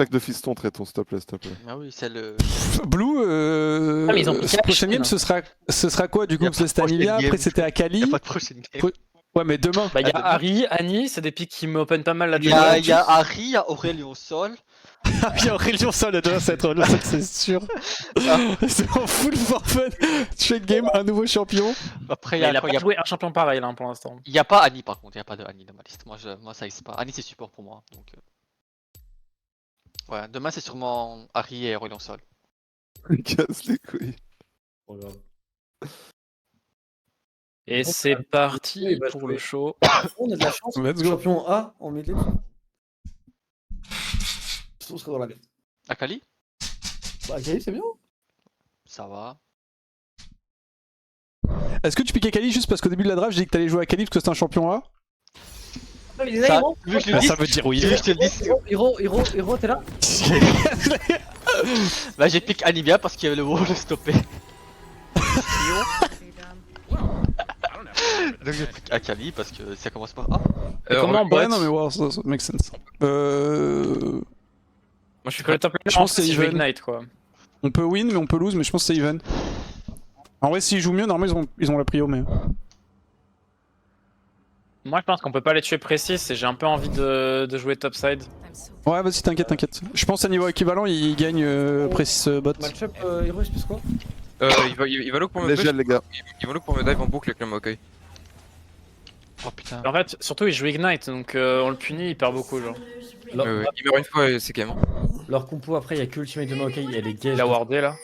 Sac de fiston, Tréton, s'il te plaît, s'il te plaît. Ah oui, c'est le. Blue, Ah, mais ils ont pris ce quatre prochain game, chaînes. ce sera quoi du coup? Y a Parce que pas de c'était prochaine Anivia, game, après c'était Y'a Akali. pas de prochaine game. Ouais, mais demain. Bah, il y a Ah, Harry, Annie, c'est des pics qui m'open pas mal la Y a Harry, y a Aurélien au sol. Il y a Aurélien Sol, demain ça va être Aurélien Sol, c'est sûr. C'est en full for fun. Trade game, un nouveau champion. Après, Il a pas joué un champion pareil là pour l'instant. y a pas Annie par contre, y a pas de Annie dans ma liste. Moi ça existe pas. Annie c'est support pour moi. Donc, ouais, demain c'est sûrement Harry et Aurélien au sol. Casse les couilles. Et c'est parti il va pour jouer. le show. On a de la chance. Let's go. Champion A en mid lane. On serait dans la merde. Akali, Bah, Akali, c'est bien. ça va. Est-ce que tu piques Akali juste parce qu'au début de la draft, j'ai dit que t'allais jouer Akali parce que c'est un champion A? Ah, mais il est là, Ça, Hiro. tu veux que je te le dise Ça veut dire oui. Tu veux que je te le dise Hiro, t'es là? Bah j'ai pick Anivia parce qu'il y avait le wall stoppé. Donc j'ai pick Akali parce que ça commence par A. Comment Ouais, bot non, mais wow, ça make sense. Moi je suis Que le top Je pense que c'est c'est even. Ignite quoi. On peut win, mais on peut lose, mais je pense que c'est even. En vrai, s'ils jouent mieux, normalement ils ont la prio, mais. Moi je pense qu'on peut pas les tuer précis et j'ai un peu envie de jouer topside. Ouais, vas-y, t'inquiète, t'inquiète. Je pense à niveau équivalent, il gagne précis bot. Match-up Hiro, il se passe quoi? il va look pour me Les push, gels, les gars. il va look pour me dive en boucle avec le Maokai. Oh putain. En fait, surtout il joue Ignite donc on le punit, il perd beaucoup genre. Leur, Il meurt une fois, c'est game. leur compo après, il y a que l'ultimate de Maokai, elle est gage. Il a wardé là.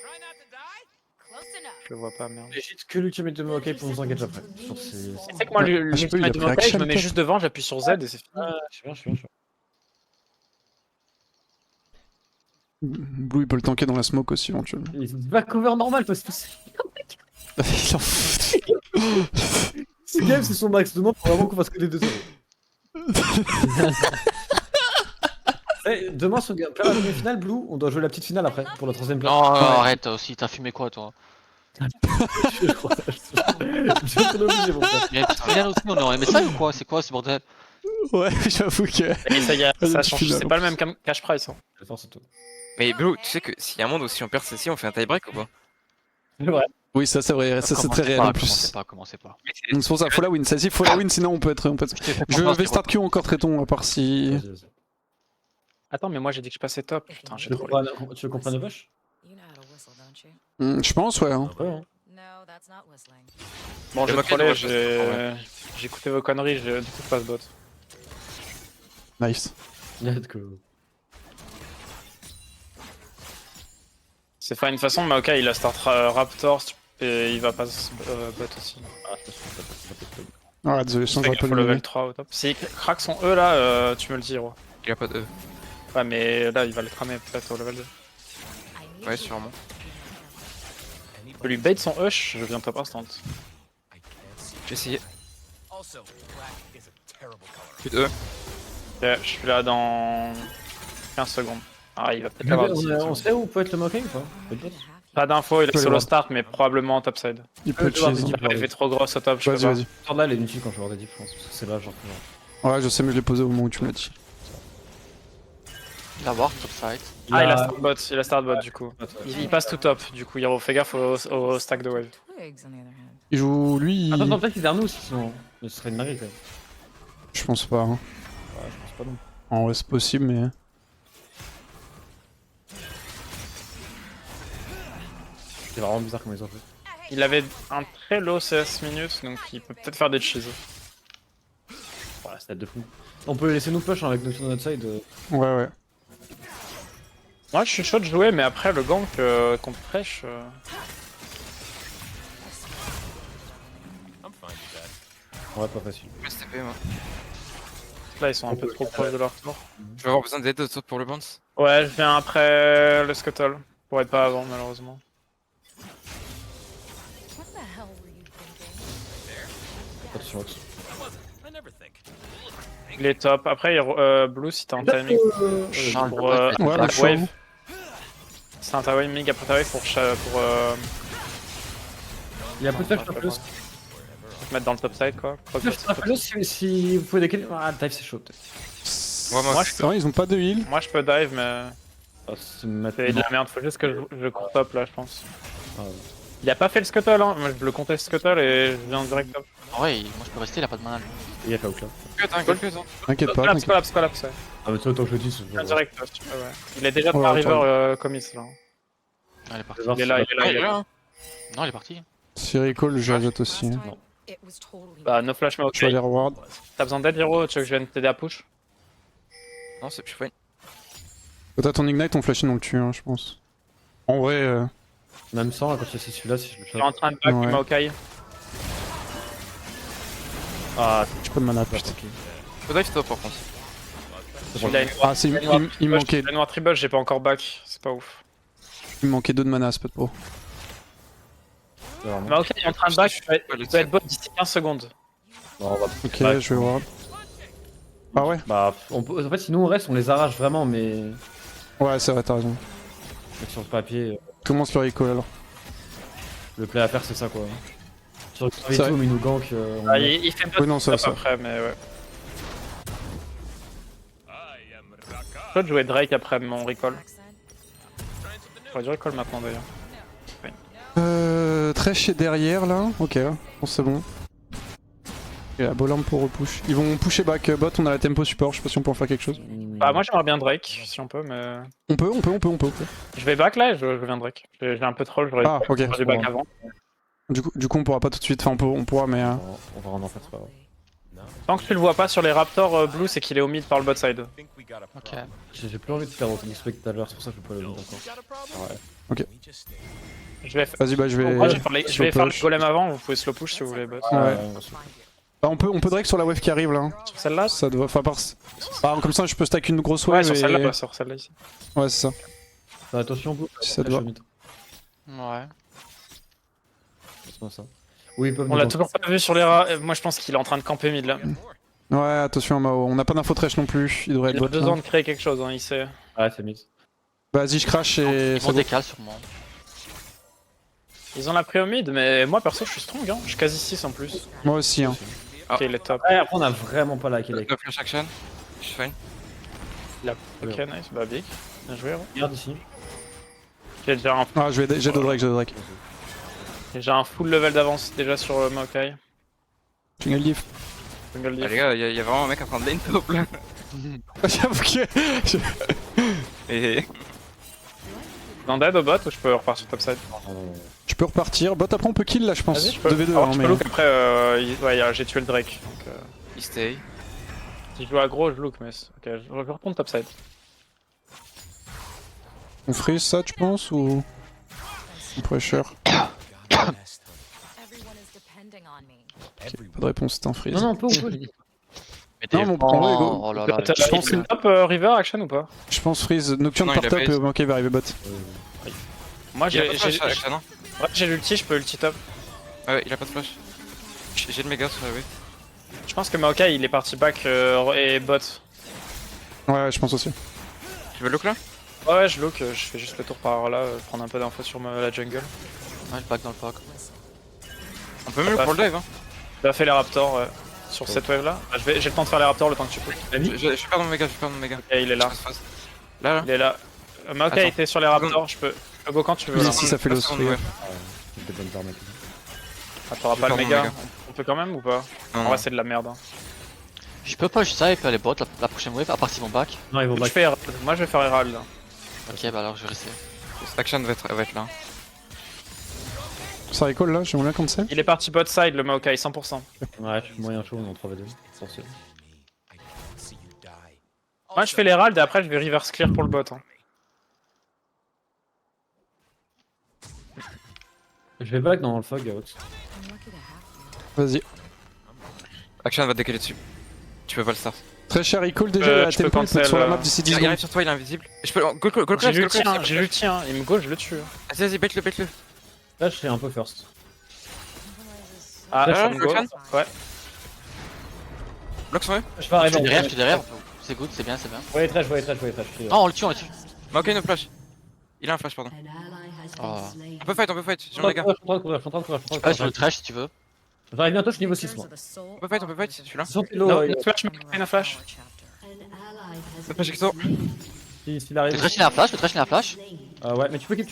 Je le vois pas, merde. Légit que l'ultimate de Maokai pour nous engage après. Sur ces... Tu sais que moi, je sais pas, il a l'ultimate de pris Maokai, je action me mets top. juste devant, j'appuie sur Z et c'est fini. Ah, je suis bien. Blue, il peut le tanker dans la smoke aussi, éventuellement. Il va cover normal parce que Il en fout. ce game c'est son max. Demain, faut vraiment qu'on fasse que les deux seuls. Demain, si on gagne la demi-finale, Blue, on doit jouer la petite finale après pour la troisième place. Non, arrête aussi, t'as fumé quoi toi? Je crois. Je vais l'obliger, mon frère. Il y a une petite finale aussi, on est en MSI ou quoi? C'est quoi ce bordel? Ouais, j'avoue que. Et ça, ça change, Final. c'est pas le même cash price. Hein. Je vais faire ce tour. Mais Blue, tu sais que s'il y a un monde où si on perd celle-ci, on fait un tie break ou pas? C'est vrai. Oui, ça c'est vrai, ça c'est très réel en plus. Commencez pas. Donc c'est pour ça, faut la win. Ça si faut la win, sinon on peut être. Je vais start Q encore Tréton, à part si. Vas-y. Attends, mais moi j'ai dit que je passais top. Putain, j'ai Tu veux trop. qu'on prenne le push? Je pense, ouais. Hein. Ouais, hein. Bon, Le j'ai Maokai trollé, devrait j'ai écouté vos conneries, du coup je passe bot. Nice. Let's go. C'est fine. De toute façon, Maokai il a start Raptor et il va pas bot aussi. Ah, je pense que Ah, désolé, je C'est change un qu'il peu faut le level level. 3 au top. S'il craque son E là, tu me le dis, gros. Il a pas de E. Ouais, mais là il va le cramer peut-être au level 2. Ouais, sûrement. Je peux lui bait son Hush, je viens top instant. J'ai essayé. Plus de E. Ok, je suis là dans 15 secondes. Ah, il va peut-être avoir 10 on sait où peut être le Maokai ou pas? Pas d'infos, il peux est le solo voir. start, mais probablement en topside. Il peut le voir cheese. des Il fait trop grosse au top, je peux Vas-y, pas. vas-y. Cette là elle est inutile quand je vais avoir des dips, je pense. Parce que c'est là, genre. Ouais, je sais, mais je l'ai posé au moment où tu me l'as dit. Il va voir topside. Ah, il a start bot du coup. Il passe tout top, du coup, Hiro, fais gaffe au stack de wave. Il joue lui. Attends, peut-être qu'il est derrière nous aussi, sinon. Ce serait une dinguerie quand même. Je pense pas. Hein. Ouais, je pense pas non. En vrai, c'est possible, mais. C'est vraiment bizarre comment ils ont fait. Il avait un très low CS minutes, donc il peut peut-être faire des cheese. Voilà, c'est de fou. On peut laisser nous push hein, avec nos sur notre side. Ouais, ouais. Moi, je suis chaud de jouer, mais après, le gank contre Fresh. Ouais, pas facile. Je vais STP moi. Là, ils sont un peu trop proches de leur tour. Je vais avoir besoin d'aide pour le bounce. Ouais, je viens après le scuttle. Pour être pas avant, malheureusement. Attention, Ox. Il est top. Après, Blue, si t'as un timing pour Ouais, le show. wave. C'est un timing après ta wave pour Il y a un peu de flash par plus. te mettre dans le top side, quoi. Flash par plus si vous pouvez décaler. Ah, dive c'est chaud peut-être. Ouais, Moi, je C'est vrai, ils ont pas de heal. Moi, je peux dive, mais Ah, c'est maintenant. C'est de la merde, faut juste que je cours top là, je pense. Ah, ouais. Il a pas fait le scuttle, hein. Moi je le conteste scuttle et je viens direct top. En vrai, moi je peux rester, il a pas de mana lui. Et il y a Faouk là. T'inquiète pas, Collapse, t'inquiète. collapse, collapse, ouais. Ah, mais toi, autant que je le dise. Je viens direct top. Ouais, ouais. Il est déjà Ouais, par attends. river commit là. Ah, il est parti. Il est là, il est là, il est là. Non, il est parti. Si recall, je jette aussi. hein. Bah, no flash, mais ok. Je vais aller reward. T'as besoin d'aide, Hiro? Tu veux que je vienne t'aider à push? Non, je suis fine. Quand t'as ton ignite, ton flash in on le tue, hein, je pense. En vrai, Même sans, là, quand c'est celui-là, si je le Je fais. suis en train de back Ouais. du Maokai. Ah, j'ai pas de mana, putain. Faut dive top par contre. Il a une Ah, c'est, il me manquait, La noire tribal, j'ai pas encore back. C'est pas ouf. il me manquait 2 de mana, c'est pas trop. Maokai est en train de back. Il doit être bot d'ici 15 secondes. Bon, on va... Ok, Ouais. je vais ward. Ah ouais? Bah, on peut... en fait, si nous on reste, on les arrache vraiment, mais. Ouais, c'est vrai, t'as raison. Mais sur le papier, Commence le recall alors. le play à faire, c'est ça quoi. Sur le C'est travail vrai. tout, mais il nous gank. On... Ah, il fait bot Oui, non, ça, top ça. après, mais ouais. Je vais jouer Drake après mon recall. J'aurais dû recall maintenant d'ailleurs. Thresh est derrière là. Ok, bon, c'est bon. Et la Bolarm pour repush. Ils vont pusher back bot, on a la tempo support, je sais pas si on peut en faire quelque chose. Bah, moi j'aimerais bien Drake si on peut, mais. On peut. Je vais back là et je viens Drake. J'ai un peu troll, j'aurais Ah, ok. dû back avant. Du coup, on pourra pas tout de suite. Enfin, on pourra, mais. On va en faire, c'est pas grave. Tant que tu le vois pas sur les Raptors blue, c'est qu'il est au mid par le bot side. Ok. J'ai plus envie de faire autant de spec tout à l'heure, c'est pour ça que je peux pas le mettre encore. Ouais. Je vais, Vas-y, bah je vais. moi, je vais faire le push. golem avant, vous pouvez slow push si vous voulez bot. Ouais. Bah, on peut Drake sur la wave qui arrive là. Sur celle-là Ça doit. Enfin, comme ça, je peux stack une grosse Ouais, wave. sur celle-là, et... pas sur celle-là ici. Ouais, c'est ça. Fais attention, Blue. Si ça te va. Ouais. Laisse-moi ça. Oui, ils peuvent On nous l'a gank. toujours pas vu sur les rats. Moi je pense qu'il est en train de camper mid là. Ouais, attention à Mao. On n'a pas d'info Thresh non plus. Il devrait être Il a bot. besoin Là. de créer quelque chose, hein, il sait. Ouais, c'est mid. Vas-y, je crash et. Ils ça vont go. décal sûrement. Ils ont la prio mid, mais moi perso je suis strong, hein. Je suis quasi 6 en plus. Moi aussi, hein. Ah. Ok, il est top. Ouais, après, on a vraiment pas la kill. No flash action. Je suis fine. Ok, nice, bah big. Bien joué, Hero. Regarde ici. J'ai déjà un, Ah, j'ai de Drake. full level d'avance déjà sur Maokai. Jungle Diff. Jungle Ah, diff. les gars, y a vraiment un mec en train de lane top là. J'avoue que. Et. Dans dead au bot ou je peux repartir topside? Tu peux repartir. Bot après, on peut kill là, je pense. Vas-y, je peux. 2v2, Alors, hein, je mais. peux look après, ouais, j'ai tué le Drake. Donc, Il stay. si je joue aggro, je look, mais. Ok, je retourne topside. On freeze ça, tu penses ou. On pressure. Pas de réponse, c'est un freeze. Non, non, on peut. Mais Non, t'es- mon prend ouais, go. Oh là là. Je pense Il que- top river action ou pas? Je pense freeze. Nocturne Non, par il a top base. et ok, va arriver bot. Moi Il a j'ai pas de flash action, non? j'ai l'ulti, je peux ulti top. Ouais, il a pas de flash. J'ai le méga sur la wave. Je pense que Maokai il est parti back et bot. Ouais, je pense aussi. Tu veux look là? Ouais, je look, je fais juste le tour par là, prendre un peu d'infos sur la jungle. Ouais, le pack dans le pack. On peut même pour le dive, hein. J'ai fait les raptors sur cette wave là. Ah, j'ai le temps de faire les raptors le temps que tu peux. Je suis pas dans mon méga, je suis pas dans mon méga. Ok, il est là. Là, là. Il est là. Maokai Attends. était sur les raptors, je peux go quand tu veux. Vas-y, Là. si ça fait La le seconde, swing. ouais. Des bonnes armes. Ah, t'auras Je pas vais le faire mon méga. méga. On peut quand même ou pas? Non, En non. vrai, c'est de la merde. Hein. Je peux push ça et faire les bots la prochaine wave à part s'ils vont back. Non, ils vont Je back. fais Herald. Moi, je vais faire Herald. Là. Ok, bah alors je vais rester. Action va être là. Ça recall là, j'aimerais bien comme ça. Il est parti bot side, le Maokai, 100%. Ouais, je suis moyen chaud, on est en 3v2. Essentiel. Moi, je fais l'Herald et après, je vais reverse clear pour le bot. Hein. Je vais back dans le fog, out. Vas-y. Action va décaler dessus. Tu peux pas le start. Très cher recall déjà, la je peux tempo il peut être sur la cancel, map d'ici 10 Il secondes. arrive sur toi, il est invisible. Je peux. Go J'ai clutch, go l'ulti, hein, clutch. j'ai l'ulti, hein. Il me go, je le tue. Vas-y, vas-y, bait-le, bait-le. Là, je fais un peu first. Ah, Là, ça me go. Action Ouais. Block sur eux. Je vais arriver. Je suis derrière. C'est good, c'est bien, c'est bien. Ouais, trash, ouais, trash, ouais, trash. Non, on le tue, on le tue. Mais ok, no flash. Il a un flash, pardon. Oh. On peut fight, j'ai Je le méga. suis en train de courir, je suis en train de courir, je suis en train de Ouais, sur le courir. trash si tu veux. J'arrive bientôt, je suis niveau 6 moi. On peut fight, c'est celui-là. 60 No, kilos, no flash, no flash. No flash Exo. S'il arrive. Le Thresh il a un flash, le Thresh il a un flash. Ouais, mais tu peux keep.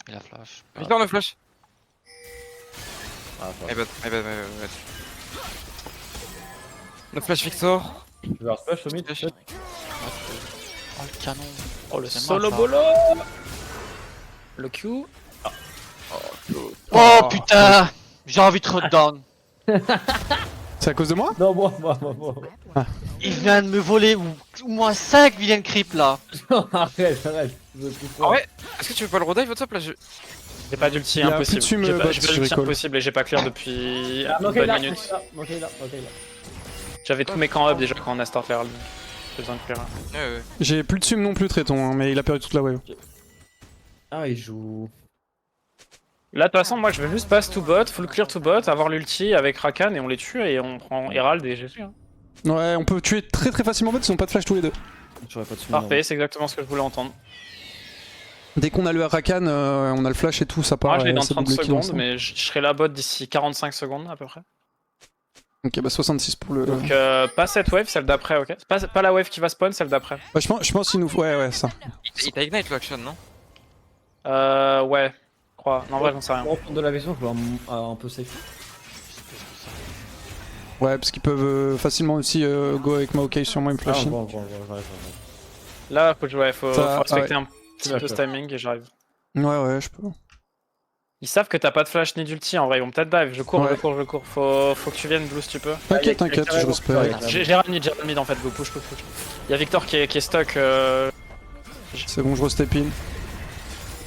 Il a flash. Victor no flash. Ah, My bad. No flash Victor. Tu veux un splash au mid Flash. peut-être? Oh le canon. Oh le C'est solo moi, ça. bolo. Le Q. Oh putain. J'ai envie de throw down. C'est à cause de moi? Non, moi. Il vient de me voler au moins 5 villains creep là. arrête. Ah ouais. Est-ce que tu veux pas le redive au top là? J'ai pas d'ulti, Il y a impossible. plus de J'ai bot, pas je d'ulti recall. impossible et j'ai pas clear depuis une Ok, bonne là, minute. ok, là. J'avais tous mes camps up déjà quand on a start l'Herald. J'ai besoin de clear. Ouais. J'ai plus de sum non plus, Tréton, hein, mais il a perdu toute la wave. Ah, il joue. Là, de toute façon, moi je vais juste pass to bot, full clear to bot, avoir l'ulti avec Rakan et on les tue et on prend Herald et GG. Hein. Ouais, on peut tuer très facilement en fait, ils ont pas de flash tous les deux. J'aurais pas de Parfait, c'est exactement ce que je voulais entendre. Dès qu'on a le Rakan, on a le flash et tout, ça part. Moi je l'ai dans c'est 30 double kill secondes, ensemble. mais je serai là bot d'ici 45 secondes à peu près. Ok, bah 66 pour le. Donc pas cette wave, celle d'après, ok. Pas la wave qui va spawn, celle d'après. Bah, je pense qu'il nous faut. Ouais, ça. Il t'a ignite le action, non? Ouais, je crois. Non, en vrai, j'en sais rien. Pour reprendre de la vision, je veux un peu safe. Ouais, parce qu'ils peuvent facilement aussi go avec Maokai sur moi, ils me Ah, flash. bon. Là, faut jouer, faut Ça, respecter ouais. un petit peu ce timing et j'arrive. Ouais, je peux. Ils savent que t'as pas de flash ni d'ulti en vrai, ils vont peut-être dive. Je cours. Faut que tu viennes, Blue, si tu peux. T'inquiète, je respecte. J'ai Herald mid, en fait, go push. Il y a Victor qui est stuck. C'est bon, je restep in.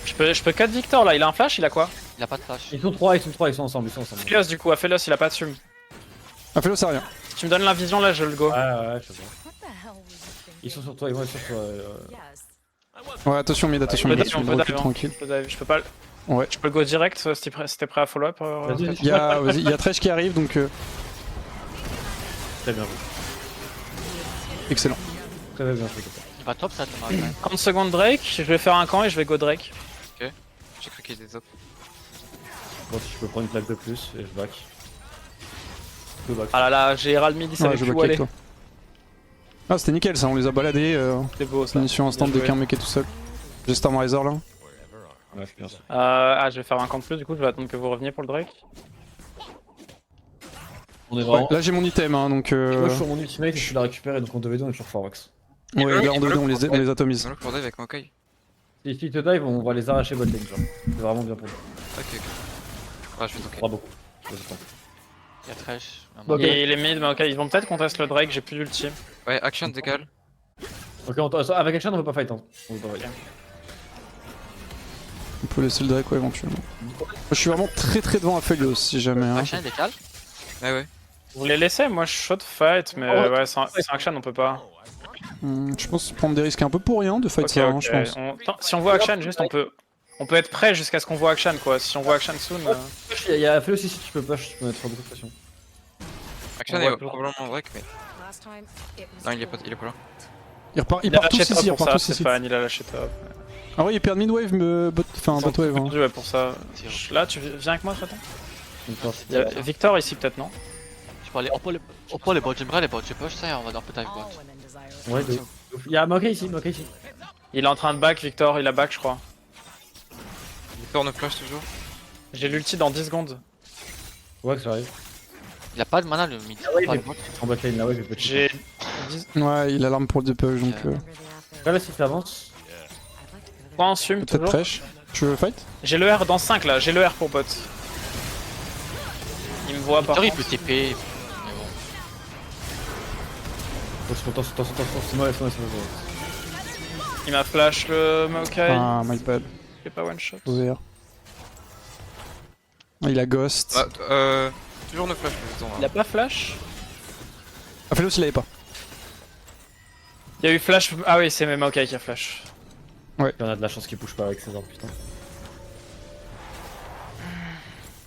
Je peux cut Victor là, il a un flash, il a quoi? Il a pas de flash. Ils sont 3, ils sont ensemble. Aphelos du coup, Aphelos il a pas de sum. Ah, fais-le, c'est rien. Si tu me donnes la vision là, je le go. Ouais, je sais pas. Ils sont sur toi, ils vont être sur toi. Ouais, attention, mid, On peut je dive, suis on peut recul dive, hein. tranquille. Je peux pas. Ouais. Je peux le go direct si t'es prêt à follow up. Vas-y. Il y a Thresh qui arrive donc Très bien joué. excellent. Très bien joué. Il va top ça, Thomas. Ouais. 30 secondes Drake, je vais faire un camp et je vais go Drake. J'ai cru qu'il était top. Bon, si je peux prendre une plaque de plus et je back. Je back. Ah là là, j'ai Herald mid, il Ouais, savait je plus où back avec aller. toi. Ah, c'était nickel ça, on les a baladés. C'est beau ça. Munition instant Bien dès joué. qu'un mec est tout seul. J'ai Stormriser là. Ouais, bien sûr. Je vais faire un camp de plus du coup, je vais attendre que vous reveniez pour le Drake. On est Ouais, vraiment. là j'ai mon item hein, donc. Moi, je suis sur mon ultimate et je suis la récupérer, donc on devait on est sur Forex. Ouais, Et là en 2v2 on les atomise. Dans le pour dive avec Maokai. Si tu te dive, on va les arracher bot lane, genre. C'est vraiment bien pour nous. Ok. Ah, je vais On toquer. fera beaucoup. Je pense. Il y a Thresh. Ok. Et les mid, mais ok, ils vont peut-être contest le Drake, j'ai plus d'ulti. Ouais, action décale. Ok, avec action, on veut pas fight. Hein. On veut pas fight. On peut laisser le Drake ouais, éventuellement. Moi, je suis vraiment très devant Aphelios si jamais. Hein. Action décale. Ouais. Vous les laissez? Moi je shot fight, mais ouais, sans action on peut pas. Je pense prendre des risques un peu pour rien de fight Ok, ça, hein, ok. je pense. Si on voit action, juste on peut être prêt jusqu'à ce qu'on voit action quoi. Si on voit action soon. Il y a fait aussi si tu peux push, tu peux mettre beaucoup de pression. Action On est voit probablement break, mais. Non, il est pas là. Il Il a part tous lâché top ici, il pour repart ça, tous ici. Stéphane, il a lâché top. Ah ouais, il perd mid-wave, enfin bot wave. Hein. Perdu, ouais, pour ça. Là, tu viens avec moi, Tréton? Il y a Victor ici peut-être, non? Je peux aller on peut les bots, j'aimerais les bots, j'ai push ça et on va dans peut-être bot. Ouais, de ouf. Il y a Maokai ici, Il est en train de back, Victor, il a back, je crois. Victor no flash toujours. J'ai l'ulti dans 10 secondes. Ouais, que ça arrive. Il a pas de mana le mid. ouais, Pas mais- de bot. En backlane là, ouais, je vais petit. J'ai 10 Ouais, il alarme pour le push donc Là, si ça avance. points en sum, peut-être toujours. Thresh. Tu veux fight? J'ai le R dans 5 là, j'ai le R pour bot. Il me voit par Victor il contre. peut TP. Mais bon. Attention, c'est moi. Il m'a flash le Maokai. Ah, my bad. J'ai pas one shot. OVR. Ah, il a Ghost. Ah, toujours no flash, le temps. Il a pas flash? Aphelios il avait pas. Il y a eu flash. Ah oui, c'est même Maokai qui a flash. On a de la chance qu'il push pas avec ses armes, putain.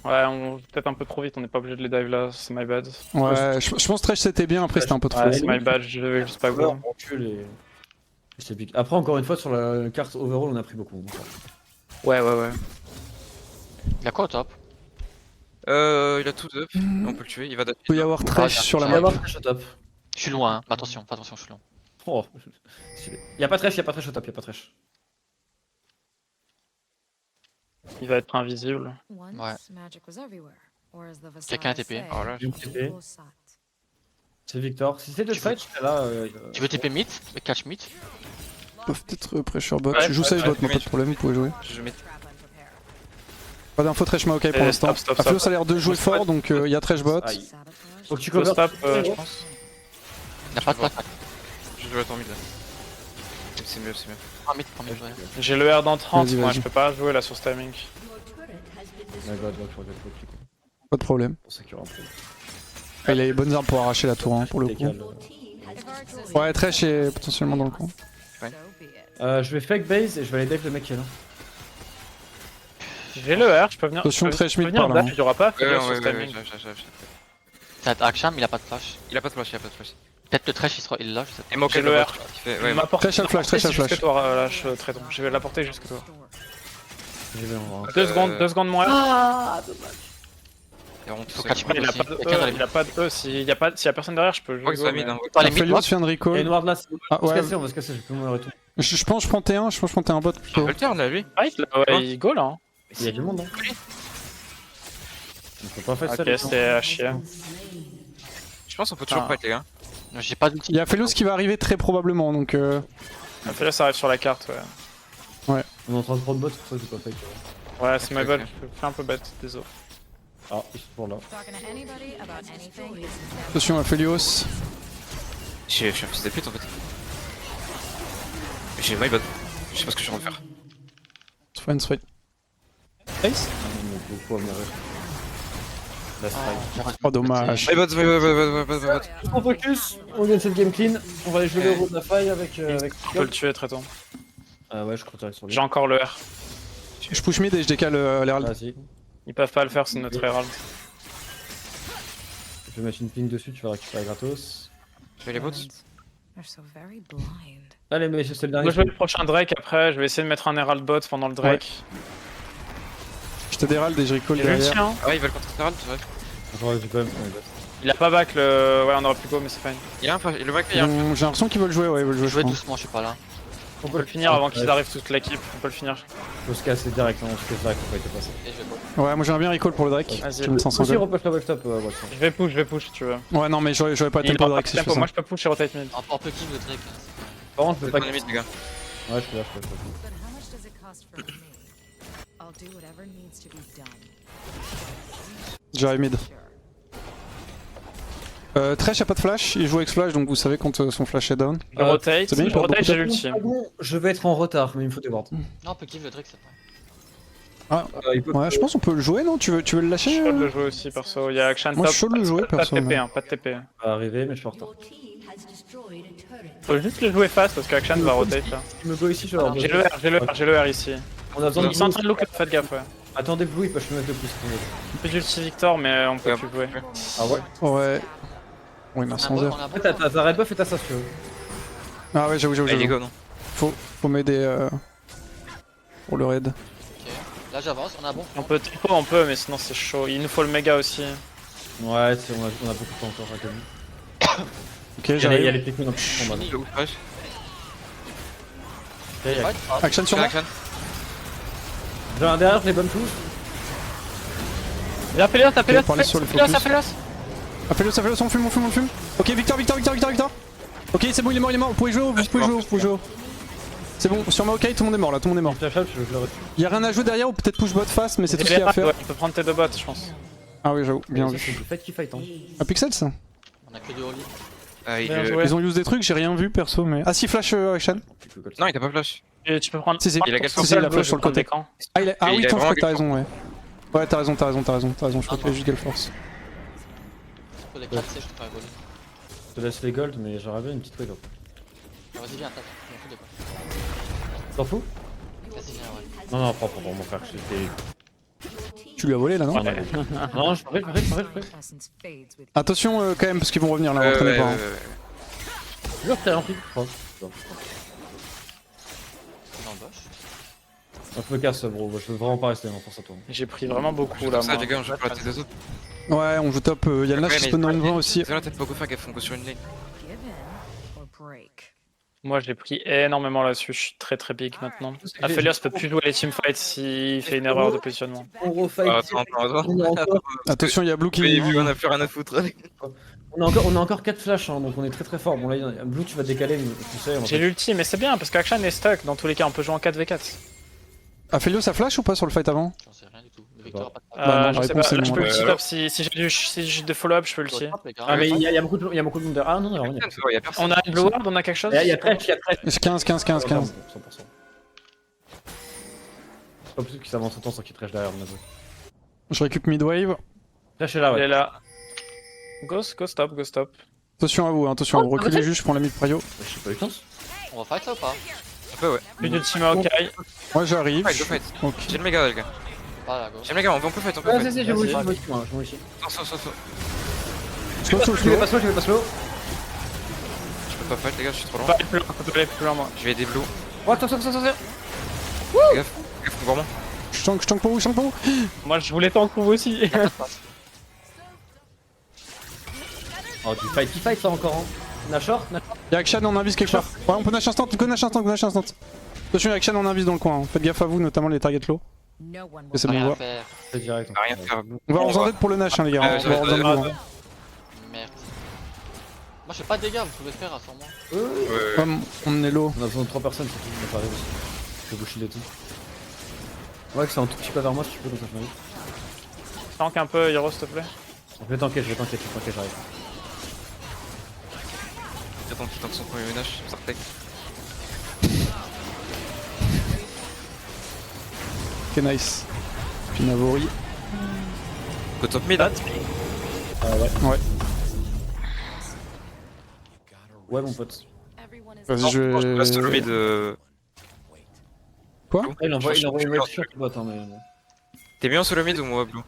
Ouais, on peut-être un peu trop vite, on n'est pas obligé de les dive là, c'est my bad. Ouais, je pense Thresh c'était bien, après c'était un peu trop. Ouais, c'est my bad, je devais juste pas Ouais, go. on recule et c'est pique. Après, encore une fois, sur la carte overall, on a pris beaucoup. Ouais. Il a quoi au top? Il a tout up. On peut le tuer, il va Il peut y avoir Thresh sur la On va map. voir Thresh au top. Je suis loin, hein. Attention, je suis loin. Oh, stylé. Y'a pas trèche au top, y'a pas trèche. Il va être invisible. Ouais. Quelqu'un a TP. Oh là, J'ai une TP. C'est Victor. Si c'est de Tu veux- fight, je serais là. Tu veux TP mid? Catch mid? Ils peuvent peut-être pressure bot. Ouais, Je joue ouais, save bot, ouais, moi, pas de problème, vous pouvez jouer. je mets. Pas d'info Thresh Maokai pour Et l'instant. stop. Aphios a l'air de jouer fort, donc il y a Thresh bot. Aïe. Faut que tu Go cover. stop, je pense. Il a pas de place. Je dois attendre mid là. C'est mieux. Prends mid, ouais. J'ai le R dans 30, Vas-y, moi vas-y. je peux pas jouer la source timing. Ouais, God, Pas de problème. pour sécuriser un peu. Ah, il a les bonnes armes pour arracher la tour, hein, pour le coup. Décale. Ouais, Thresh est potentiellement dans le coin. Je vais fake base et je vais aller deck le mec qui est là. J'ai le R, je peux venir. Attention, je peux- Thresh je peux mid venir par en là, dash, hein. il y aura pas Ouais, la ouais, source ouais, timing. Ça va être Aksham, il a pas de flash. Il a pas de flash. Peut-être le Thresh il est là, je sais pas. Et Maokai J'ai le le R. bot, qui fait. Il Ouais, m'a porté- Thresh à flash, Thresh à jusque flash. toi, lâche Tréton. Je vais la porter jusque toi. J'y vais en vrai. 2 secondes mon R. et on tout Faut seul. catch Il mid a aussi. pas de Quelqu'un dans E, les il a pas de E. S'il y a personne derrière, je peux Je crois jouer. que c'est go, mid. mais- Hein. Dans les Aphios mid, vient de Et recall. noir de là, Ah on va se ouais, casser, on va se casser, j'ai plus mourir et tout. je pense que je prends T1, je pense que je prends T1 bot On plutôt. peut le turn là, lui. Fight là, ouais, il go là. Hein. Il y a du monde, hein. On peut pas faire ça. Ok, les gens. c'était à chier. Je pense qu'on peut toujours Ah. fight, les gars. J'ai pas d'ulti. Il y a Phelos qui va arriver très probablement, donc Là, ça arrive sur la carte, ouais. On est en train de prendre bot, c'est pour ça que j'ai pas fake. Ouais, c'est my Ok, bad, ok. je fais un peu bête, désolé. Ah, ils sont pour là. attention à Phelios. Je suis un fils de pute en fait. J'ai my bad. Je sais pas ce que je suis en train de faire. Friends fight. Ace. On peut venir. La strike. Oh dommage. My bad. On focus, on gagne cette game clean. On va aller jouer le héros de la faille avec. On peut le tuer, Tréton. Ah ouais, je crois que sur lui. J'ai encore le R. Je push mid et je décale l'Herald. Vas-y. Ils peuvent pas le faire, c'est notre Herald. Je vais mettre une ping dessus, tu vas récupérer gratos. Je vais les bots. Allez, mais c'est le Moi dernier. je vais le prochain Drake après, je vais essayer de mettre un Herald bot pendant le Drake. Je te d'Herald et je recall Il a derrière. ulti, hein. Ah ouais, ils veulent contre Herald, c'est vrai. J'aurais dû quand même prendre les bots. Il a pas back le. Ouais, on aurait pu go, mais c'est fine. Il y a un le back, il y a un. J'ai l'impression qu'ils veulent jouer, ouais, ils veulent jouer. je Jouez crois. doucement, je suis pas là. On peut le finir avant qu'ils arrivent toute l'équipe, on peut le finir. Faut se casser direct, on se casse direct, faut pas être passé. Et je vais bot. Ouais, moi j'aimerais bien recall pour le Drake. Vas-y. Je me sens sans Aussi, goal. repush la web top, Watson. Je vais push si tu veux. Ouais, non, mais j'aurais pas Il tempo a Drake pas si je fais tempo, ça. moi je peux push et rotate mid. On peut kill le Drake. Par contre, je Je peux vais pas. prendre les mid, les gars. Ouais, je peux là, je peux. J'arrive mid. Thresh a pas de flash, il joue avec flash donc vous savez quand son flash est down. Je rotate, c'est bien, il je perd rotate, beaucoup j'ai de l'ulti. Je vais être en retard, mais il me faut des wards. Non, on peut kill le Drake, c'est pas. Ouais, je pense qu'on peut le jouer, non? Tu veux le Je lâcher? suis chaud de le jouer aussi perso, il y a Action Moi, top. je suis chaud de le jouer, Pas de perso, TP, mais- hein, pas de TP. va arriver, mais je suis en retard. Faut juste le jouer fast parce que Action va rotate là. Il me go ici, je vais avoir J'ai le R, j'ai le R ici. On a besoin de Ils sont en blue. train de look, faites gaffe, ouais. Attendez, blue, il peut me mettre le plus. On peut l'ulti Victor, mais on peut Ouais, plus jouer. Ah ouais. Ouais. Oui, mais sans heure. On a En fait, t'as red buff et t'as ça si tu veux. Ah ouais, j'avoue. Ah, il est go, non? Faut m'aider pour le raid. Ok. Là j'avance, on a bon. On peut tempo, on peut, mais sinon c'est chaud. Il nous faut le méga aussi. Ouais, on a beaucoup de temps encore à gagner. Ok, Il y a j'arrive. les Pikmin en plus en bas. Il est où? Wesh. Action sur moi. Action. J'ai un derrière, je les bonnes tous. Viens, Pélios, t'as Pélios, Ok, parlez sur le Pélios, focus. Pélios. Fais-le, on fume. Ok, Victor. Ok, c'est bon, il est mort. Vous pouvez jouer. C'est bon, sur Maokai, tout le monde est mort là, tout le monde est mort. Flash up, je le reçu. Y'a rien à jouer derrière ou peut-être push bot fast, mais c'est tout ce qu'il y a à faire. Ouais, on peut prendre tes deux bots, je pense. Ah oui, j'avoue, bien Ça, vu. c'est du fight qui fight, hein. Ah, Pixel ça? On a que deux Oli. Bien joué. Ils ont use des trucs, j'ai rien vu perso, mais. Ah si, flash action. Non, il t'a pas flash. Et tu peux prendre. Si, il a quatre si, il a flash sur le côté. Écran. Ah, il oui, a toi, je vraiment crois que t'as quelque raison, ouais. Ouais, t'as raison, je crois qu'il a juste Gale Force. Pour les 4C, je peux pas voler. Je te laisse les gold, mais j'aurais bien une petite wave up. Vas-y, viens, attaque. On fout des quoi. T'en fous? Vas-y, viens, ouais. Non, propre, mon frère, j'étais. Tu lui as volé là, non? Non, je parie. Attention quand même, parce qu'ils vont revenir là, entraînez pas. Hein. Je leur t'ai rempli. On embauche. Je me casse, bro, je veux vraiment pas rester en force à toi. J'ai pris vraiment beaucoup Pour là. ça, moi. les gars, on joue pour la tête des autres. Ouais, on joue top. Y'a le Nash qui spawn dans le vent aussi. C'est là, peut-être beaucoup faire gaffe, on go sur une lane. Moi j'ai pris énormément là-dessus, je suis très très big maintenant. J'ai- Aphelios peut plus jouer les teamfights s'il fait une erreur de positionnement. On refight. Ah, attends. On a encore, Attention, il y a Blue qui. Oui, on a plus rien à foutre. on a encore 4 flashs, hein, donc on est très très fort. Bon là, Blue tu vas décaler, mais tu sais. J'ai l'ulti, mais c'est bien parce qu'Akshan est stuck. Dans tous les cas, on peut jouer en 4v4. Aphelios, ça flash ou pas sur le fight avant? J'en sais rien du tout. Le Victor a pas de Bah non, la je sais réponse pas, est là, je non. peux ulti alors. top si j'ai des follow-up, je peux ulti. les gars. Ah, mais il y a beaucoup de monde. Ah non, il y a rien. Il y a personne. On a une blue ward, on a quelque chose? Il y a Thresh, il y a Thresh. 15. 100%. C'est pas possible qu'il s'avance autant sans qu'il Thresh derrière, mon avis. Je récup midwave. Thresh est là, Il est ouais. là. Go stop. Attention à vous, attention à vous. Reculez juste, je prends la mid prio. Je sais pas eu chance. On va fight ça ou pas? Un peu, ouais. Plus d'ultima, ok. Moi j'arrive. Fight, go fight. Ok. J'ai le méga, les gars. Pas là, go. J'ai le méga, on peut fight, on peut Ouais, fight. c'est, j'ai voulu aussi. Saut. Slow. Je vais pas slow. Je peux pas fight, les gars, je suis trop Faut loin. pas aller plus loin, faut pas aller plus loin, moi. Je vais aider Blue. Oh, attention. Fais gaffe, vraiment. Je tank pour vous. Moi, je voulais tank pour vous aussi. Oh, du fight là encore, hein. Nashor. Y'a Akshan en invis quelque part. Ouais, on peut nash instant, go nash instant. Attention, y'a Akshan en invis dans le coin. Hein. Faites gaffe à vous, notamment les targets low. Et c'est bon, on Rien à va. faire. C'est direct. On va rien faire. On va en Z pour le nash, hein, les gars. On va en Z ouais, hein. Merde. Moi je fais pas de dégâts, vous pouvez le faire sans moi. Ouais, on est low. On a besoin de 3 personnes, c'est tout. On va pas arriver. Je vais bullshit et tout. Ouais, que c'est un tout petit peu vers moi si tu peux, comme ça je m'arrive. Tank un peu, Hero, s'il te plaît. Je vais tanker, j'arrive. Attends qu'il tente son premier ménage, ça retech. Ok, nice. Puis Navori. Go top mid, hein. Ouais. Ouais, mon pote. Vas-y, je Je reste le vais. mid. Quoi? Il envoie Je- une wave sur le bot, hein, mais. T'es bien sur le mid ou moi, Blue?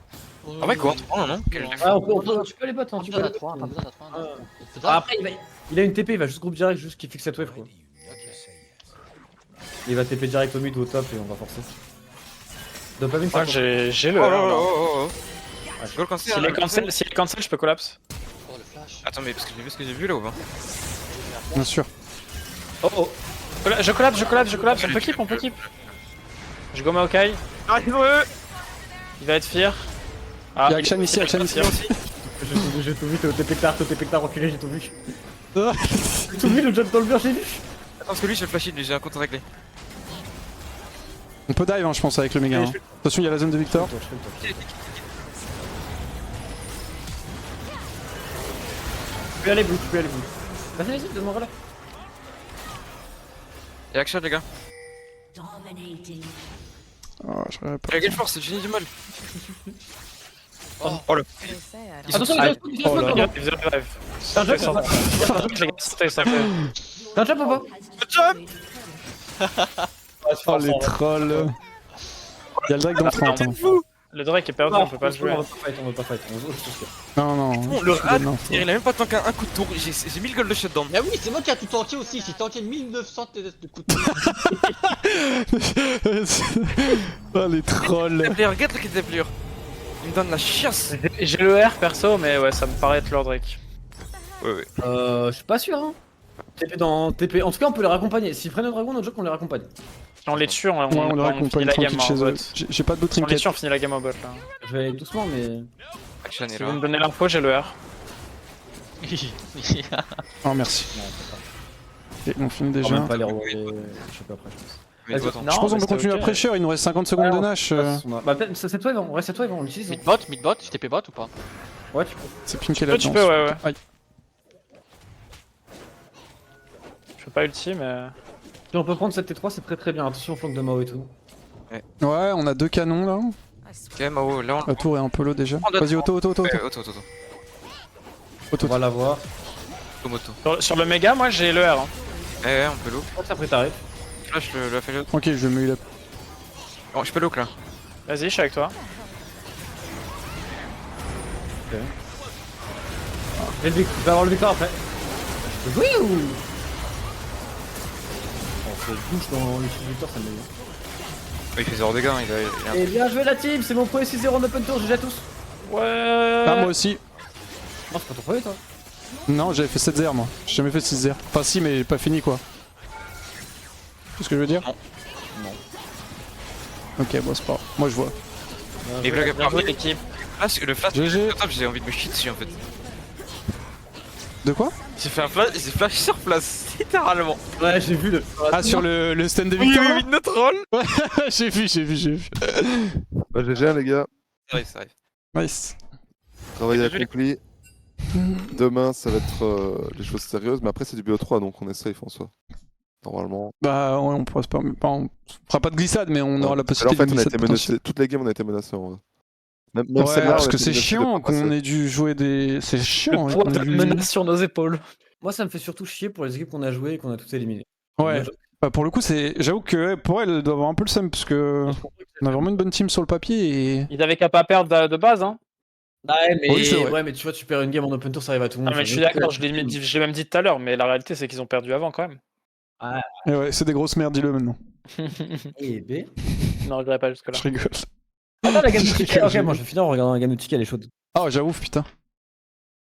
En vrai, quoi, 3 non? Quel def. Ah, tu peux les bots, hein, Pas tu besoin peux d'à les 3, bots. pas besoin d'à 3. Ah, après, il a une TP, il va juste groupe direct, juste qu'il fixe cette wave, quoi. Il va TP direct au mid ou au top et on va forcer. Dopamine, Moi, ça j'ai le. Oh là. oh. Go le cancel. S'il est cancel, je peux collapse. Oh le flash. Attends, mais parce que j'ai vu ce que j'ai vu là ou pas? Bien sûr. Oh. Je collapse, on peut keep. Je gomme à Okai. Il va être fear. Ah, Y'a Akshan ici, Akshan ici. J'ai tout vu, t'es au TP que t'as reculé, j'ai tout vu. J'ai tout vu, le jump dans le mur, j'ai vu. Attends, parce que lui, je vais flasher, lui, j'ai un compte réglé. On peut dive, hein, je pense, avec le méga. Hein. Attention, y'a la zone de Victor. Tu peux aller, Blue. Vas-y, donne-moi relais. Et action, les gars. Oh, je rêve pas. La gueule force, c'est le génie du mal. Oh. Oh le. Attention, Oh là. il faisait le live. T'as un jump ou pas T'as un jump ou pas Oh, les trolls. Y'a le Drake dans 30. Hein. Le Drake est perdu, on peut pas le jouer. On va pas fight, on se tire. Non. Bon, le rat, Non. il a même pas tanké un coup de tour, j'ai 1000 gold de shutdown. Mais oui, c'est moi qui a tout tanké aussi, j'ai tanké 1900 de coups de Oh, les trolls. Déplaire, regarde le kit déplaire. Il me donne la chiasse. J'ai le R perso, mais ouais, ça me paraît être leur Drake. Ouais. Je suis pas sûr, hein. TP dans TP. En tout cas, on peut les raccompagner. S'ils prennent le dragon, notre jeu, qu'on les raccompagne. Si on les tue, on Ouais, on le finit raccompagne la game tranquille en chez bot. eux. J'ai pas de bout Si on les trinket. tue, on finit la game en bot là. Je vais aller doucement, mais. Action est Si vous me là. donnez l'info, j'ai le R. Oh, merci. Et on finit Je déjà. même pas les relancer. Je sais pas après, je pense. Mais toi, attends. Je pense qu'on peut continuer à pressure, il nous reste 50 secondes de Nash. Bah, peut-être cette wave, on reste cette wave, on l'utilise. Mid-bot, je TP bot ou pas? Ouais, tu peux. C'est pinké Tu là-dedans. peux, ouais. Aïe. Je peux pas ulti, mais. Si on peut prendre cette T3, c'est très bien. Attention au flanc de Mao et tout. Ouais, on a 2 canons là. Ok, Mao, là on La tour est un peu low déjà. Prends d'autres Vas-y, auto. Auto. On va l'avoir. Moto. Sur le méga, moi j'ai le R. Hein. Ouais, on peut look. Après, t'arrives. Flash le fait le. Ok, je me heal up. Oh, je peux look là. Vas-y, je suis avec toi. Je vais avoir le victoire après. Oui ou. Oh, c'est bouche dans le sud victoire, ça me met bien. Il fait 0 dégâts, il a un. Et bien joué la team, c'est mon premier 6-0 en open tour, GG à tous. Ouais. Ah, moi aussi. Non, c'est pas ton premier toi. Non, j'avais fait 7-0 moi. J'ai jamais fait 6-0. Enfin, si, mais pas fini quoi. C'est ce que je veux dire? Non. Ok, bon, c'est pas grave. Moi, je vois. Et blague à Bien joué part, l'équipe. le flash, GG. top, j'ai envie de me chier dessus en fait. De quoi? J'ai fait un flash, j'ai flash sur place, littéralement. Ouais, j'ai vu le. Ah, sur le stand de Oui, Victor? oui, notre rôle. J'ai vu. Bah, GG, les gars. Ça arrive. Nice. Travail Bien joué, les accompli. Demain, ça va être les choses sérieuses, mais après, c'est du BO3, donc on est safe en soi. Normalement. Bah, ouais, on pourra pas. On fera pas de glissade, mais on aura la Alors, en possibilité fait, de on a glissade été potentielle. menacés. Toutes les games, on a été menacés en vrai. Même Ouais, celle-là, parce on a que été c'est menacés de chiant pas passer. qu'on ait dû jouer des. C'est chiant. Le poids qu'on de ait la dû- menace sur nos épaules. Moi, ça me fait surtout chier pour les équipes qu'on a jouées et qu'on a toutes éliminées. Ouais. Bah, pour le coup, j'avoue que pour elle, elle doit avoir un peu le seum, parce que on a vraiment une bonne team sur le papier et. Ils avaient qu'à pas perdre de base, hein. Ouais, mais... Oui, c'est vrai. ouais, mais tu vois, tu perds une game en open tour, ça arrive à tout le monde. Ah, mais je suis d'accord, je l'ai même dit tout à l'heure, mais la réalité c'est qu'ils ont perdu avant quand même. Et ouais, c'est des grosses merdes, dis-le maintenant. Et B. Non, je dirais pas jusque là. Je rigole. Ah, la game Je de ticket. rigole, Ok, moi je vais finir en regardant la game de ticket, elle est chaude. Ah, j'avoue, putain.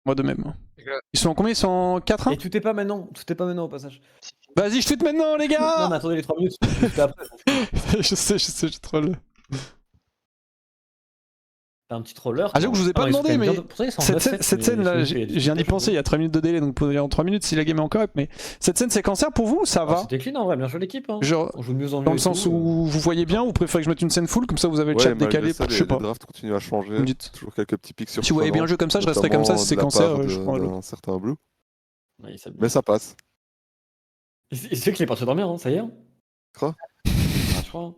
Moi de même. Les gars, Ils sont en combien? Ils sont en 4-1? Et tout est pas maintenant, au passage. Vas-y, je tweet maintenant, les Non, gars! mais attendez les 3 minutes, juste après. Je sais, je troll. T'as un petit troller. Ah, j'avoue que je vous ai pas demandé, mais cette scène là, j'ai je viens d'y penser, il y a 3 minutes de délai, donc vous pouvez dire en 3 minutes si la game est encore up, mais cette scène séquencière pour vous, ça va? C'était clean en vrai, bien joué l'équipe. Hein. Genre, On joue de mieux en mieux. dans le et sens tout, où vous voyez bien, ou vous préférez que je mette une scène full, comme ça vous avez le Ouais, chat malgré décalé, ça, je sais pas. les drafts continuent à changer. Vous me dites. Toujours quelques petits pics sur Si vous voyez bien le jeu comme ça, je resterai comme ça, si séquencière, je prends l'autre. un certain Blue. Ouais, ça... Mais ça passe. Et c'est qu'il est parti dormir, hein, ça y est. Hein. Quoi Ah, je crois. Hein.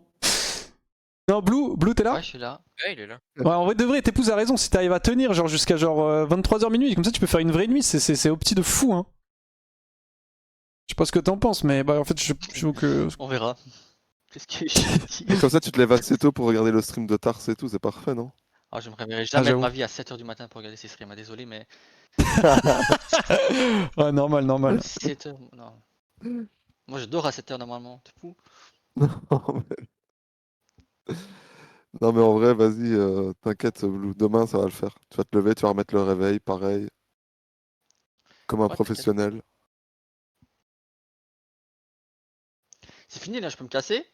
Non, Blue, t'es là? Ouais, je suis là. ouais, il est là. Ouais, en vrai de vrai, t'épouses a raison, si t'arrives à tenir genre jusqu'à genre 23h minuit, comme ça tu peux faire une vraie nuit, c'est au petit de fou, hein. Je sais pas ce que t'en penses, mais bah en fait je trouve que... On verra. Qu'est-ce que j'ai dit? Et comme ça, tu te lèves assez tôt pour regarder le stream de Tars et tout, c'est parfait, non? Ah, je me réveillerai jamais de j'avoue. ma vie à 7h du matin pour regarder ces streams. Ah, désolé, mais Ouais, normal. 7h, non. Moi, je dors à 7h normalement. T'es fou? Non, mais en vrai, vas-y, t'inquiète, Blue. Demain, ça va le faire. Tu vas te lever, tu vas remettre le réveil, pareil. Comme un Ouais, t'inquiète. professionnel. C'est fini là, je peux me casser?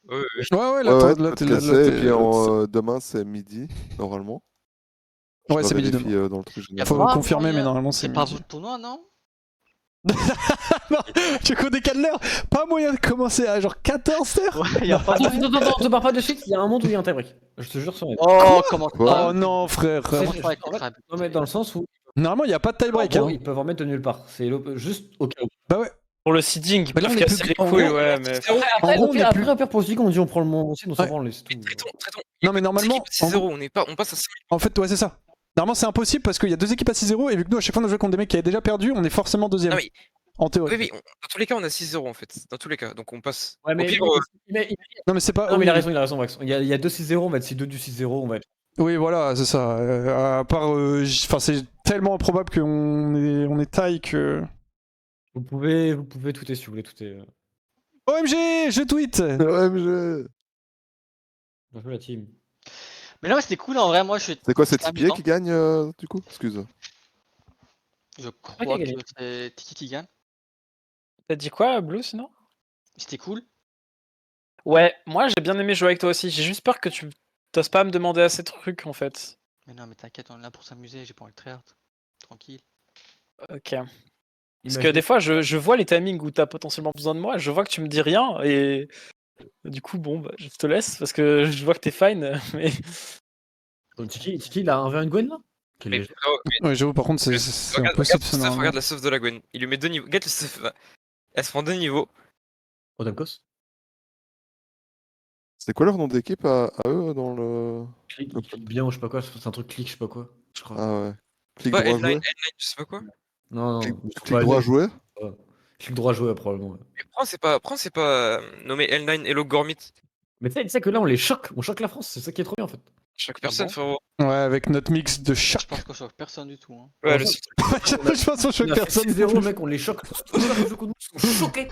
Ouais, Ouais, là, Ouais, ouais, là, tu t'es peux te casser, et puis là, demain, c'est midi, normalement. Ouais, Je c'est midi vérifie, demain. dans le truc Y a général. Faut pas confirmer, moyen. mais normalement c'est C'est pas midi. vous le tournoi, non? Non, tu connais décale l'heure. Pas moyen de commencer à genre 14h. Ouais, y'a pas Attends, moyen. attends, te barre pas de suite, il y a un monde où il y a un tie-break. Je te jure sur net. Oh, comment Quoi ça? Oh non, frère. Comment je- ça avec en les fait, crabes? Non, mais dans le sens où. Normalement, il y a pas de tie break. En gros, Hein. ils peuvent en mettre de nulle part. C'est juste au cas où. Bah ouais. Pour le seeding, ils Mais là, peuvent on est casser plus- les en couilles, gros, ouais, mais. Après, gros, on est plus- après, pour celui qu'on dit on prend le monde aussi, on s'en Ouais. branle, c'est tout. Traitons. Non, mais normalement, 6-0, on passe à 5 en fait, ouais, c'est ça. Normalement, c'est impossible parce qu'il y a 2 équipes à 6-0 et vu que nous, à chaque fois, on a joué contre des mecs qui avaient déjà perdu, on est forcément deuxième. Non, mais- En théorie. Oui, dans tous les cas, on a 6-0 en fait. Dans tous les cas, donc on passe. Ouais, mais, Au pire, Non, mais c'est pas. non, mais oui, il a raison, Max. Il y a 2 6-0, on va être 6-2 du 6-0, on va être. Oui, voilà, c'est ça. À part. Enfin, c'est tellement improbable on est taille que. Vous pouvez tweeter si vous voulez tweeter. OMG, je tweet. OMG. Bien joué la team. Mais non, mais c'était cool en vrai. Moi, je suis. C'est quoi, c'est très Tipeee amusant. qui gagne, du coup? Excuse. Je qui a crois gagné que c'est Tiki qui gagne. T'as dit quoi, Blue, sinon? C'était cool. Ouais, moi j'ai bien aimé jouer avec toi aussi. J'ai juste peur que tu t'oses pas me demander assez de trucs en fait. Mais non, mais t'inquiète, on est là pour s'amuser. J'ai pas envie de tryhard. Tranquille. Ok. Parce que des fois, je vois les timings où t'as potentiellement besoin de moi, je vois que tu me dis rien, et du coup, bon, bah, je te laisse, parce que je vois que t'es fine, mais... Donc, Tiki, il a un v1 Gwen là Quel Mais, est- Ouais, j'avoue, par contre, c'est regarde, impossible. regarde, le stuff, regarde la stuff de la Gwen. Il lui met 2 niveaux. Regarde le stuff. Elle se prend 2 niveaux. Odamkos C'est quoi leur nom d'équipe à eux dans le. Click bien ou je sais pas quoi, c'est un truc click, je sais pas quoi. Je crois. Ah ouais. Clic Pas droit L9, jouer. L9, je sais pas quoi. Non, Clic, je clic droit jouer. Clic droit jouer probablement. Ouais. Mais prends, c'est pas nommé L9 Hello Gormit. Mais tu sais que là on les choque, on choque la France, c'est ça qui est trop bien en fait. Chaque personne, bon frérot. Ouais, avec notre mix de Je choc. pense qu'on choque personne du tout. Hein. Ouais, Je pense qu'on choque On a fait personne. 6-0 mec, on les choque. Tous les jeux contre nous sont choqués.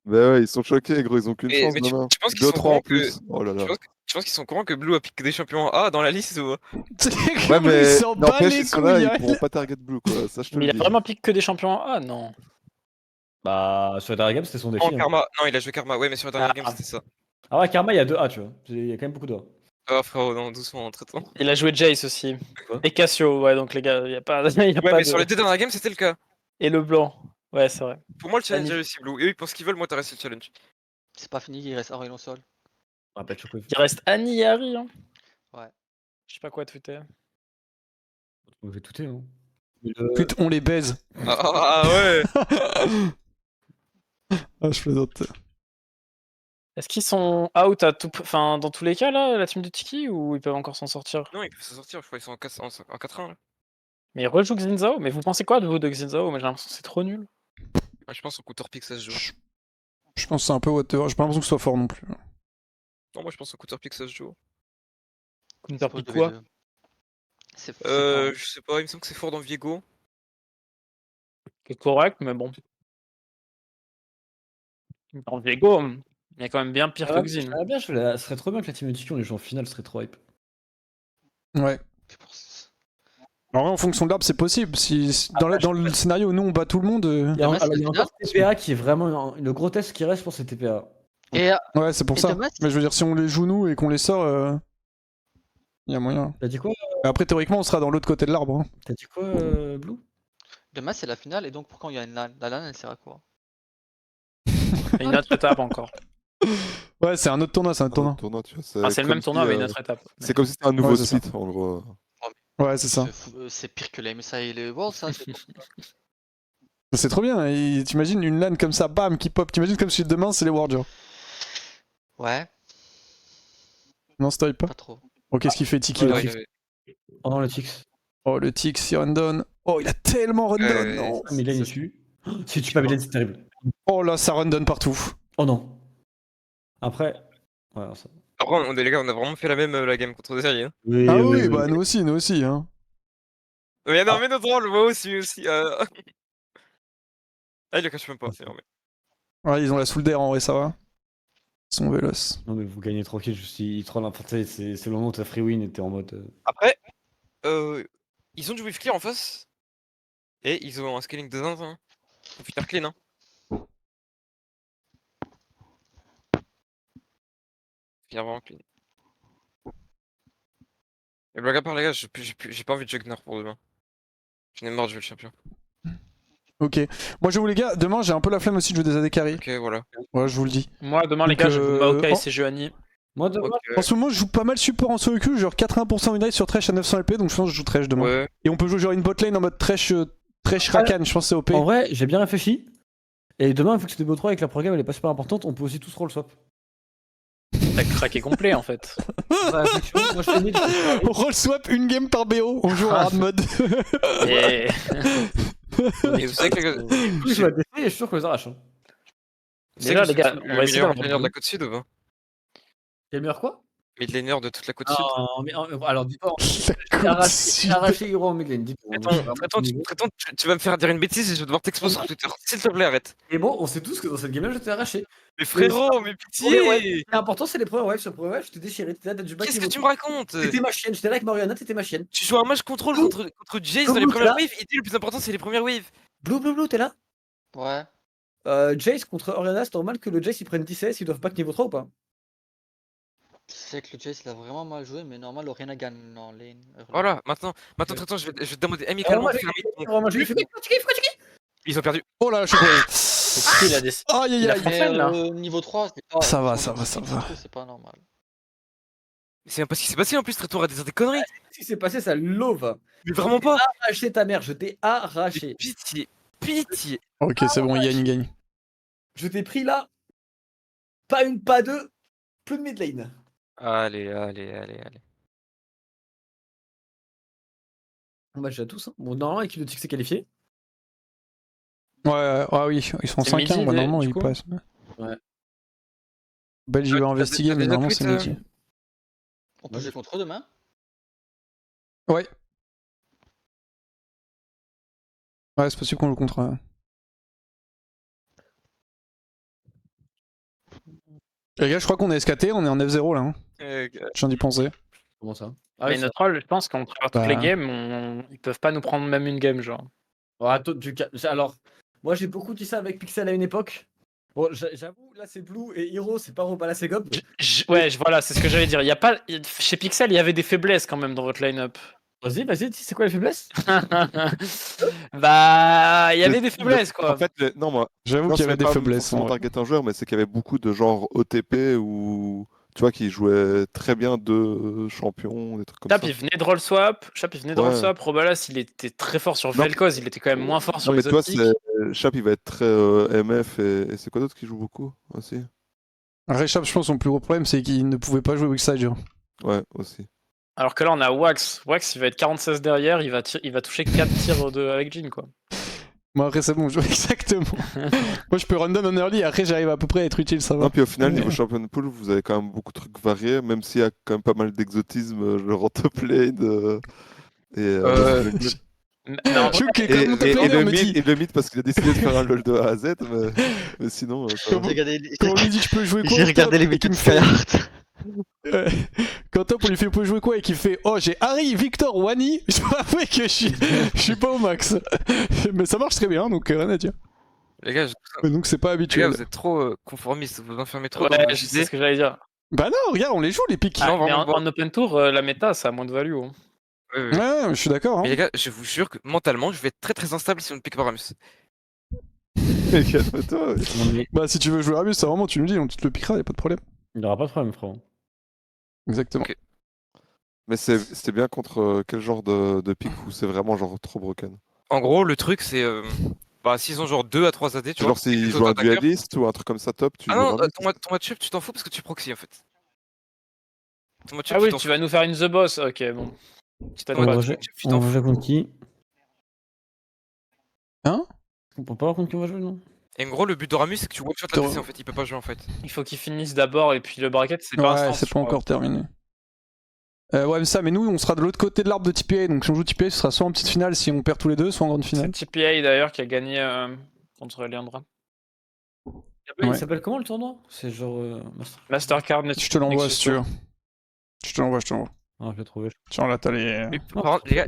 Bah ouais, ils sont choqués, gros, ils ont qu'une Mais- chance mais demain. tu penses qu'ils sont 2-3 en courants plus. Oh là là. Je pense qu'ils sont courants que Blue a piqué des champions A dans la liste ou. Ouais, mais il s'en bat n'empêche, les ils sont là, couilles. ils hein. pourront pas target Blue, quoi. Ça, je te Mais le il a dis. vraiment piqué que des champions en A, non. Bah, sur la dernière game, c'était son défi. En hein. Karma. Non, il a joué Karma. Ouais, mais sur la dernière Ah. game, c'était ça. Ah ouais, Karma, il y a 2 A, tu vois. Il y a quand même beaucoup de A. Oh frérot, non, doucement en traitant. Il a joué Jace aussi. Quoi Et Cassio, ouais, donc les gars, il y a pas, y a Ouais, pas mais de... sur les 2 dernières games, c'était le cas. Et le blanc. Ouais, c'est vrai. Pour moi, le challenge Annie. est réussi, Blue. Et eux, ils pensent qu'ils veulent, moi, t'as réussi le challenge. C'est pas fini, il reste Aurélien au sol. Ah, pas de choco. Il reste Annie et Harry. Hein. Ouais. Je sais pas quoi tweeter. On fait tout, hein. Putain, on les baise. Ouais. Ah, je plaisante. Est-ce qu'ils sont out à tout... enfin, dans tous les cas, là, la team de Tiki, ou ils peuvent encore s'en sortir? Non, ils peuvent se sortir, je crois qu'ils sont en 4-1 là. Mais ils rejouent Xinzao? Mais vous pensez quoi de vous de Xinzao? Mais j'ai l'impression que c'est trop nul. Ouais, je pense au counter pick, ça se joue. Je pense que c'est un peu whatever. J'ai pas l'impression que ce soit fort non plus. Non, moi, je pense au counter pick, ça se joue. Counter Pose pick de quoi? V2. C'est fort. Je sais pas, il me semble que c'est fort dans Viego. C'est correct, mais bon. Dans Viego, il y a quand même bien pire que Xin. Ah bien, ce serait trop bien que la team de Tiki, on les joue en finale, ce serait trop hype. Ouais. En vrai, en fonction de l'arbre, c'est possible. Dans le scénario où nous on bat tout le monde. Il y a, Demain, alors, il y a c'est encore TPA qui est vraiment le grotesque qui reste pour ces TPA. Et Ouais, c'est pour Et ça. demain, Mais je veux dire, si on les joue nous et qu'on les sort, il y a moyen. T'as dit quoi, Mais après, théoriquement, on sera dans l'autre côté de l'arbre. Hein. Blue? demain, c'est la finale, et donc pour quand il y a une LAN, la LAN, elle sert à quoi? Et une autre étape encore. Ouais, c'est un autre tournoi, c'est un autre tournoi. Tournoi, tu vois, Ah, c'est le comme même tournoi, si, mais une autre étape. C'est comme si c'était un nouveau Ouais, c'est ça. split, en gros. Ouais, c'est ça. C'est pire que les MSI et les Worlds, ça. C'est trop bien. Et t'imagines une LAN comme ça, bam, qui pop. T'imagines comme si demain c'est les Worlds. Genre. Ouais, Non, c'est pas. pas trop. Oh, qu'est-ce qu'il fait Tiki Ouais, là ouais. Oh non, le Tix. Oh, le Tix, il rundown. Oh, il a tellement rundown. Ouais, Non. Ah, Mylène est dessus. Si tu pas Mylène, c'est terrible. Oh là, ça rundown partout. Oh non. Après. Ouais, ça... Après, les gars, on a vraiment fait la même la game contre Zeri. Hein. Oui, Ah oui, bah nous aussi. Hein. Mais non, mais notre rôle, moi aussi. Ah, il le cache même pas, c'est normal. Ouais, ils ont la soul d'air en vrai, ça va. Ils sont véloces. Non, mais vous gagnez tranquille, juste ils trollent n'importe quoi. C'est le moment où t'as free win et t'es en mode. Après, ils ont du wave clear en face. Et ils ont un scaling de zinzin. Faut faire clean, hein. Faire vraiment clean. Et blague à part, les gars, j'ai pas envie de Jugnar pour demain. J'en ai marre de jouer le champion. Ok. Moi, je vous les gars, demain j'ai un peu la flemme aussi de jouer des AD carry. Ok, voilà. Ouais, je vous le dis. Moi, demain, les Donc, gars, je joue Maokai et oh. CG Annie. Moi, demain, Ok. En ce moment, je joue pas mal support en solo queue, genre 80% win rate sur Thresh à 900 LP, donc je pense que je joue Thresh demain. Ouais. Et on peut jouer genre une botlane en mode Thresh Rakan, je pense que c'est OP. en vrai, j'ai bien réfléchi. Et demain, vu que c'était BO3 et que la programme elle est pas super importante, on peut aussi tous roll swap. T'as craqué complet, en fait. Vraie réflexion. Moi, je fais mid. On roll swap une game par BO, on joue en hard mode. Et... Et vous savez que les gars, Je vais tester et je suis sûr qu'on les arrache. Hein. vous savez Déjà, que les gars, c'est on le va essayer meilleur d'avoir midlaner de la beaucoup. côte sud ou pas? Quel meilleur quoi? Midlaner de toute la côte sud. Alors, dis-toi, La côte sud. arraché Hero en mid lane. dis-toi. Traiton, tu vas me faire dire une bêtise et je vais devoir t'exposer sur Twitter. S'il te plaît, arrête. Et bon, on sait tous que dans cette game-là, je t'ai arraché. Mais frérot, mais Ouais, pitié! l'important, c'est les premières waves. Sur les premières waves, je t'ai déchiré. T'étais là, t'as du back. Qu'est-ce que tu me racontes? T'étais ma chienne. J'étais là avec Mariana, t'étais ma chienne. Tu joues un match contrôle contre Jace Blue, dans les Blue, premières là. waves, il dit le plus important c'est les premières waves. Blue, t'es là? Ouais. Jace contre Oriana, c'est normal que le Jace il prenne 10 CS, ils doivent pas que niveau 3 ou pas? C'est que le Jace il a vraiment mal joué, mais normal, Oriana gagne en lane. Voilà, maintenant Traiton, je vais te demander Alors, amicalement moi, de faire un mid. vraiment, j'ai fait Ils ont perdu. Oh là, je suis crevé. Il a des... Aïe aïe Il a aïe. fait- là. Niveau 3, c'est pas. Ça va, niveau ça va. C'est pas normal. C'est même pas ce qui s'est passé en plus, Traiton a des conneries. Ce qui s'est passé, ça love. Mais vraiment pas. Arraché ta mère, je t'ai arraché. Pitié. Ok, c'est bon, il gagne. Je t'ai pris là. Pas une, pas deux. Plus de mid lane. Allez. On match à tous. Hein. Bon, normalement, l'équipe de Tix est qualifiée. Ouais, ah oui, ils sont C'est 5 midi, 1 normalement du ils coup. passent. Ouais. Belge il va t'as investiguer, mais déjà normalement c'est tweet, midi. On peut jouer contre eux demain? Ouais. Ouais, c'est possible qu'on le contre. Les gars, je crois qu'on est SKT, on est en F0 là. Hein. Je viens d'y penser. Comment ça? Mais notre rôle, je pense qu'on travers toutes Bah. les games, ils peuvent pas nous prendre même une game, genre. Oh, attends, alors, Moi, j'ai beaucoup dit ça avec Pixel à une époque. Bon, j'avoue, là, c'est Blue et Hero, c'est pas Robala Segop. Ouais, voilà, c'est ce que j'allais dire. Il y a pas... Chez Pixel, il y avait des faiblesses quand même dans votre line-up. Vas-y, dis, c'est quoi les faiblesses? Bah, il y avait des faiblesses, quoi. En fait, non, moi, J'avoue non, qu'il y c'est avait des pas faiblesses. forcément en vrai. target un joueur, mais c'est qu'il y avait beaucoup de genre OTP ou tu vois qui jouaient très bien deux champions, des trucs comme Chap, ça. il venait de roll swap. Ouais. Robalas, il était très fort sur Non, Vel'Koz. Il était quand même moins fort sur Non, mais les toi, optiques. Chap, il va être très MF et c'est quoi d'autre qui joue beaucoup aussi? Rechap, je pense, son plus gros problème, c'est qu'il ne pouvait pas jouer Weakside. Genre. Ouais, aussi. Alors que là, on a Wax. Wax, il va être 46 derrière. Il va toucher 4 tirs avec Jhin, quoi. Moi, après, c'est bon, je joue exactement. Moi, je peux run down en early, après, j'arrive à peu près à être utile, ça va. Non, puis au final, Mais- niveau champion pool, vous avez quand même beaucoup de trucs variés, même s'il y a quand même pas mal d'exotisme, genre en top lane jungle. Mais en Je trouve que et, quand mon top laner le me dit, mid, et le mid parce qu'il a décidé de faire un LoL de A à Z, mais sinon, ça va. Comment- quand on lui dit tu peux jouer quoi J'ai au regardé top, les et qu'il mecs me de fait... Skyheart. Quand top on lui fait tu peux jouer quoi et qu'il fait oh j'ai Harry, Victor, Wani, je dois avouer que je suis pas au max. Mais ça marche très bien donc rien à dire. Les gars, Mais donc c'est pas les gars, habituel. vous êtes trop conformistes, vous vous enfermez trop dans Ouais, vos je sais idées. ce que j'allais dire. Bah non regarde on les joue les pics. Ah, Mais vraiment, en open tour, la méta, ça a moins de value. Hein. Ouais, ouais, ouais. Ouais je suis d'accord. Mais Hein. les gars, je vous jure que mentalement, je vais être très très instable si on ne pique pas Ramus. Mais calme-toi. Ouais. Non, mais Bah si tu veux jouer Ramus ça vraiment tu me dis on te le piquera y'a pas de problème. il aura pas de problème, frérot. Exactement. Ok. Mais c'est bien contre quel genre de pick où c'est vraiment genre trop broken? En gros, le truc, c'est. Bah, s'ils ont genre 2 à 3 AD, tu vois. Genre et s'ils les jouent autres un attaqueurs- dueliste ou un truc comme ça top, tu Ah joues non, Ramus. ton match-up, tu t'en fous parce que tu proxy en fait. Ton match-up, Ah oui, t'en tu fous. vas nous faire une The Boss. Ok, bon. Peut-être Ouais, pas. On tu- va tu t'en on fous. va jouer contre qui? Hein? On peut pas voir contre qui on va jouer, non? Et en gros, le but de Ramus, c'est que tu one-shot la DC en fait. Il peut pas jouer en fait. Il faut qu'ils finissent d'abord et puis le bracket, c'est pas Ouais instant. c'est pas encore terminé. Ouais mais ça mais nous on sera de l'autre côté de l'arbre de TPA donc si on joue TPA ce sera soit en petite finale si on perd tous les deux soit en grande C'est finale. TPA d'ailleurs qui a gagné contre Leandra. Il Ouais. s'appelle comment le tournoi? C'est genre. Mastercard Je te l'envoie si tu veux. Je te l'envoie. Ah, je l'ai trouvé. Tiens là t'as les... Mais par contre, les gars,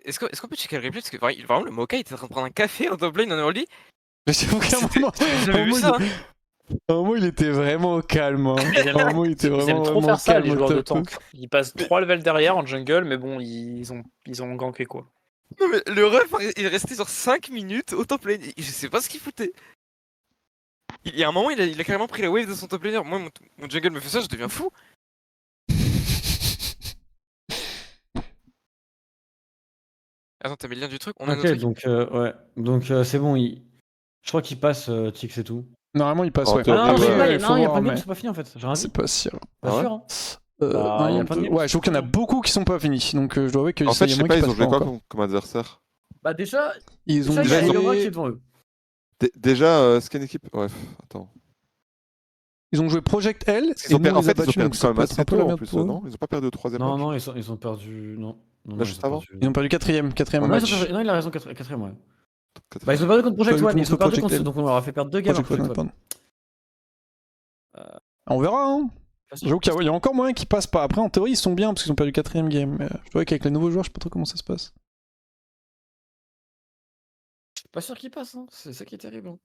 est-ce qu'on peut checker le replay? Parce que vraiment, le Mokai était en train de prendre un café en top lane en early. Mais c'est qu'à un C'était- moment, J'ai jamais vu ça. hein. à un moment, il était vraiment calme. Hein. Ils aiment- À un moment, il était Ils aiment vraiment, trop vraiment faire ça, calme les au joueurs de top. tank. Ils passent 3 levels derrière en jungle, mais bon, ils ont ganké quoi. Non, mais le ref, il est resté genre 5 minutes au top lane. Je sais pas ce qu'il foutait. Il y a un moment, il a carrément pris la wave de son top laner. Moi, mon jungle me fait ça, je deviens fou. Attends, t'as mis le lien du truc? On a Ok, notre truc. donc, ouais. Donc, c'est bon, je crois qu'il passe, Tix et tout. Normalement, il passe, En ouais. théorie, Ah non, ouais. je sais pas, il non, faut il y a voir, pas de game, mais c'est pas fini en fait. J'ai rien c'est dit. pas sûr. Pas Ah ouais sûr, hein. Euh, y a un, pas de deux- game, ouais, je trouve qu'il y en a c'est beaucoup qui sont pas finis, donc je dois avouer que En fait, il y je a sais moins pas, qui ils ont passent joué pas quoi encore. comme adversaire? Bah, déjà, Ils ont il y a déjà- Yoma qui est devant eux. Déjà, c'est quelle équipe? Bref, attends. Ils ont joué Project L, Parce qu'ils et ont nous, per- on En les a fait, ils ont battus, donc perdu ça quand même peut être assez un peu la tôt en merde plus, pour eux. non? Ils ont pas perdu au troisième Non, match? non, ils ont perdu. Non, non, Là, ils juste ont avant. perdu. Ils ont perdu quatrième Non, match. non, il a raison, quatrième, ouais. Peut-être. Bah, ils ont perdu contre Project Perdu One, ils contre ont perdu Project contre L. eux, donc on leur a fait perdre 2 games à Project Project One, One. pardon. On verra, hein. J'avoue qu'il y a encore moyen qu'ils passent pas. Après, en théorie, ils sont bien parce qu'ils ont perdu quatrième game. Mais je vois qu'avec les nouveaux joueurs, je sais pas trop comment ça se passe. Je suis pas sûr qu'ils passent, hein. C'est ça qui est terrible. Hein.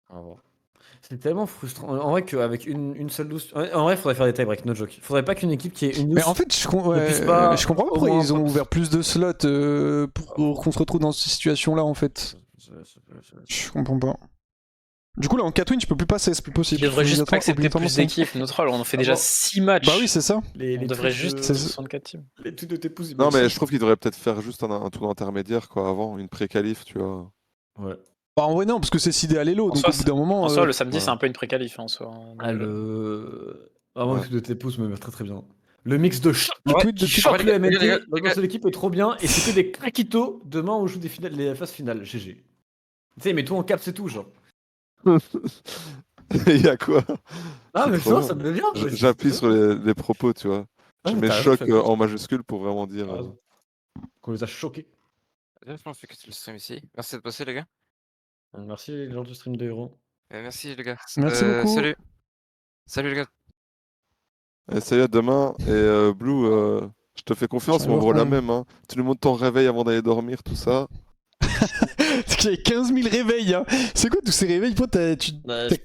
Ah, bon. C'est tellement frustrant. En vrai, qu'avec une seule loose. En vrai, faudrait faire des tie-breaks, no joke. Faudrait pas qu'une équipe qui ait une loose. Mais en fait, je comprends pas au pourquoi moins ils ont pas- ouvert plus de slots pour qu'on se retrouve dans cette situation-là, en fait. Je comprends pas. Du coup, là, en 4 wins, je peux plus passer, c'est plus possible. Ils devraient juste Obligatoirement- accepter plus obligatoirement d'équipes. Notre rôle, on en fait Ah déjà bon. 6 matchs. Bah oui, c'est ça. On devrait juste C'est- 64 teams. Les trucs de tes pouces. Non, mais je trouve qu'ils devraient peut-être faire juste un tour intermédiaire, quoi, avant, une pré-qualif, tu vois. Ouais. Bah, en vrai, non, parce que c'est sidé à l'élo, En donc soi, au bout d'un moment. En soi, le samedi, voilà. c'est un peu une pré-qualif en soi. hein. Ah, Vraiment, Ouais. le truc de tes pouces me met très très bien. Le mix de choc. Le Ouais, tweet de je- Choc les le gars, les gars, MLT, les gars. dans l'équipe est trop bien et c'est que des craquitos. Demain, on joue les phases finales. GG. Tu sais, mais tout en cap, c'est tout, genre. Il y a quoi? Ah, C'est mais trop ça bien. me met bien. mais J'appuie c'est- sur les propos, tu vois. Ah, Je mais mets t'as raison, choc fais attention. en majuscule pour vraiment dire. T'as raison. Qu'on les a choqués. Je pense que tu le stream ici. Merci de passer, les gars. Merci, les gens du stream de héros. Merci, les gars. Merci beaucoup. Salut. Salut, les gars. Salut, à demain. Et Blue, je te fais confiance, mais on Ciao, vaut la Ron. même. Hein. Tu nous montres ton réveil avant d'aller dormir, tout ça. Parce qu'il y a 15 000 réveils, hein. C'est quoi tous ces réveils, pote? T'as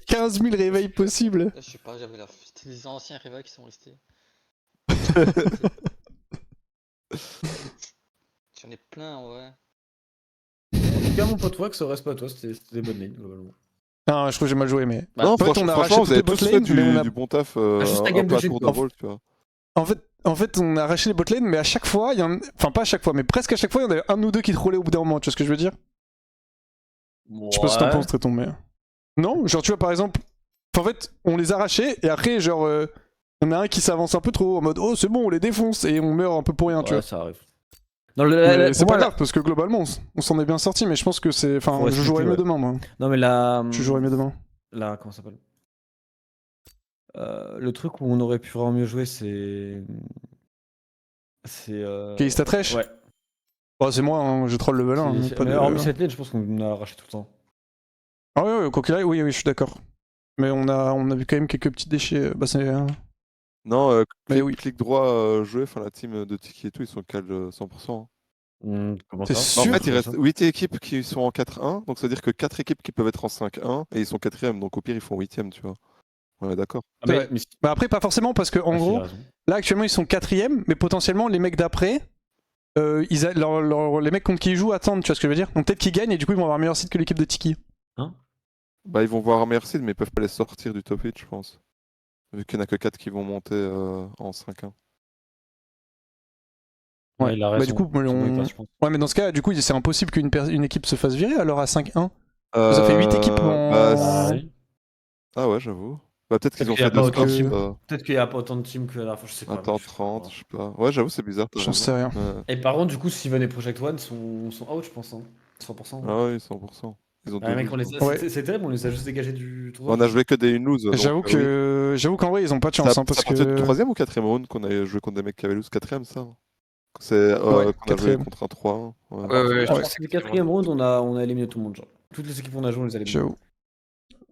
15 000 réveils possibles. Je sais pas, j'avais c'était les anciens réveils qui sont restés. J'en ai plein en vrai. En tout cas, mon pote Wax, ça reste pas à toi, c'était des bonnes lignes, globalement. Non, je trouve que j'ai mal joué, mais. non, en fait, on a arraché franchement, vous toutes les avez tous fait botlanes, mais on a. du bon taf juste la un game peu de à tour de Jake. rôle, tu vois. En fait, on a arraché les botlanes, mais à chaque fois, il y en... enfin pas à chaque fois, mais presque à chaque fois, il y en avait un ou deux qui trollaient au bout d'un moment, tu vois ce que je veux dire? Je sais pas si t'en penses, Tréton, mais. Non, genre tu vois par exemple, en fait, on les arrachait et après, genre, on a un qui s'avance un peu trop en mode oh c'est bon, on les défonce et on meurt un peu pour rien, tu vois. Ça arrive. Non, Mais c'est pour pas moi, grave parce que globalement, on s'en est bien sorti, mais je pense que c'est. Enfin, Faut je jouerai respecter, mieux demain, moi. Non, mais la. Je jouerai mieux demain. Là, comment ça s'appelle le truc où on aurait pu vraiment mieux jouer, c'est. C'est. Calista Trash? Ouais. Oh, c'est moi, hein, j'ai troll level 1. hein, pas Mais de... hormis cette lane, je pense qu'on a arraché tout le temps. Ah ouais, quoi qu'il arrive, oui, je suis d'accord. Mais on a vu quand même quelques petits déchets. Bah, c'est. Non, Mais oui. clic droit, jouer, enfin la team de Tiki et tout, ils sont cal 100%. Comment T'es ça sûr En fait, il reste 8 équipes qui sont en 4-1, donc ça veut dire que 4 équipes qui peuvent être en 5-1, et ils sont 4ème, donc au pire, ils font 8ème, tu vois. On est d'accord. Ah, mais, Ouais. Bah après, pas forcément, parce que en gros, là actuellement ils sont 4ème, mais potentiellement les mecs d'après, les mecs contre qui ils jouent attendent, tu vois ce que je veux dire? Donc peut-être qu'ils gagnent et du coup ils vont avoir un meilleur site que l'équipe de Tiki. Bah, ils vont voir un meilleur seed, mais ils peuvent pas les sortir du top 8, je pense. Vu qu'il n'y en a que 4 qui vont monter en 5-1. Ouais, il a raison. Bah du coup, ouais, mais dans ce cas, du coup, c'est impossible qu'une équipe se fasse virer alors à 5-1. Ça fait 8 équipes en. Ah ouais, j'avoue. Bah, peut-être qu'ils ont qu'il y a fait pas deux autant de scores. teams. Peut-être qu'il n'y a pas autant de teams que la dernière fois, je sais pas. Attends, 30, je sais pas. Ouais, j'avoue, c'est bizarre. J'en sais rien. Ouais. Et par contre, du coup, Steven et Project One sont out, je pense. Hein. 100%. Ah oui, 100%. Ils ont Ah, mec, Ouais. c'est terrible, on les a juste dégagés du tournoi. On a joué que des in-lose. J'avoue qu'en vrai, ils ont pas de chance. Hein, parce c'est le que. 3ème ou 4ème round qu'on a joué contre des mecs qui avaient lose 4ème, ça. C'est qu'on a joué 4ème. contre un 3-1. Ouais. Ouais, Je pense que le 4ème round, on a éliminé tout le monde. Genre. Toutes les équipes qu'on a joué, on les a éliminées. J'avoue.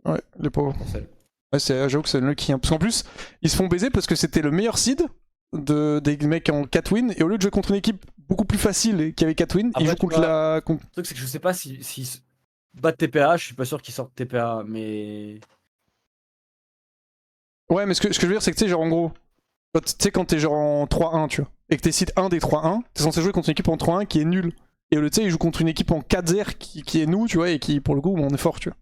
Ouais, les pauvres. Parcelle. Ouais, j'avoue que c'est le qui. Parce qu'en plus, ils se font baiser parce que c'était le meilleur seed des mecs en 4 wins. Et au lieu de jouer contre une équipe beaucoup plus facile qui avait 4 wins, ils jouent contre la. Le truc, c'est que je sais pas s'ils battent TPA, je suis pas sûr qu'ils sortent TPA, mais. Ouais, mais ce que je veux dire, c'est que tu sais, genre en gros, tu sais, quand t'es genre en 3-1, tu vois, et que t'es site 1 des 3-1, t'es censé jouer contre une équipe en 3-1 qui est nulle. Et tu sais, ils jouent contre une équipe en 4-0 qui est nous, tu vois, et qui, pour le coup, on est fort, tu vois.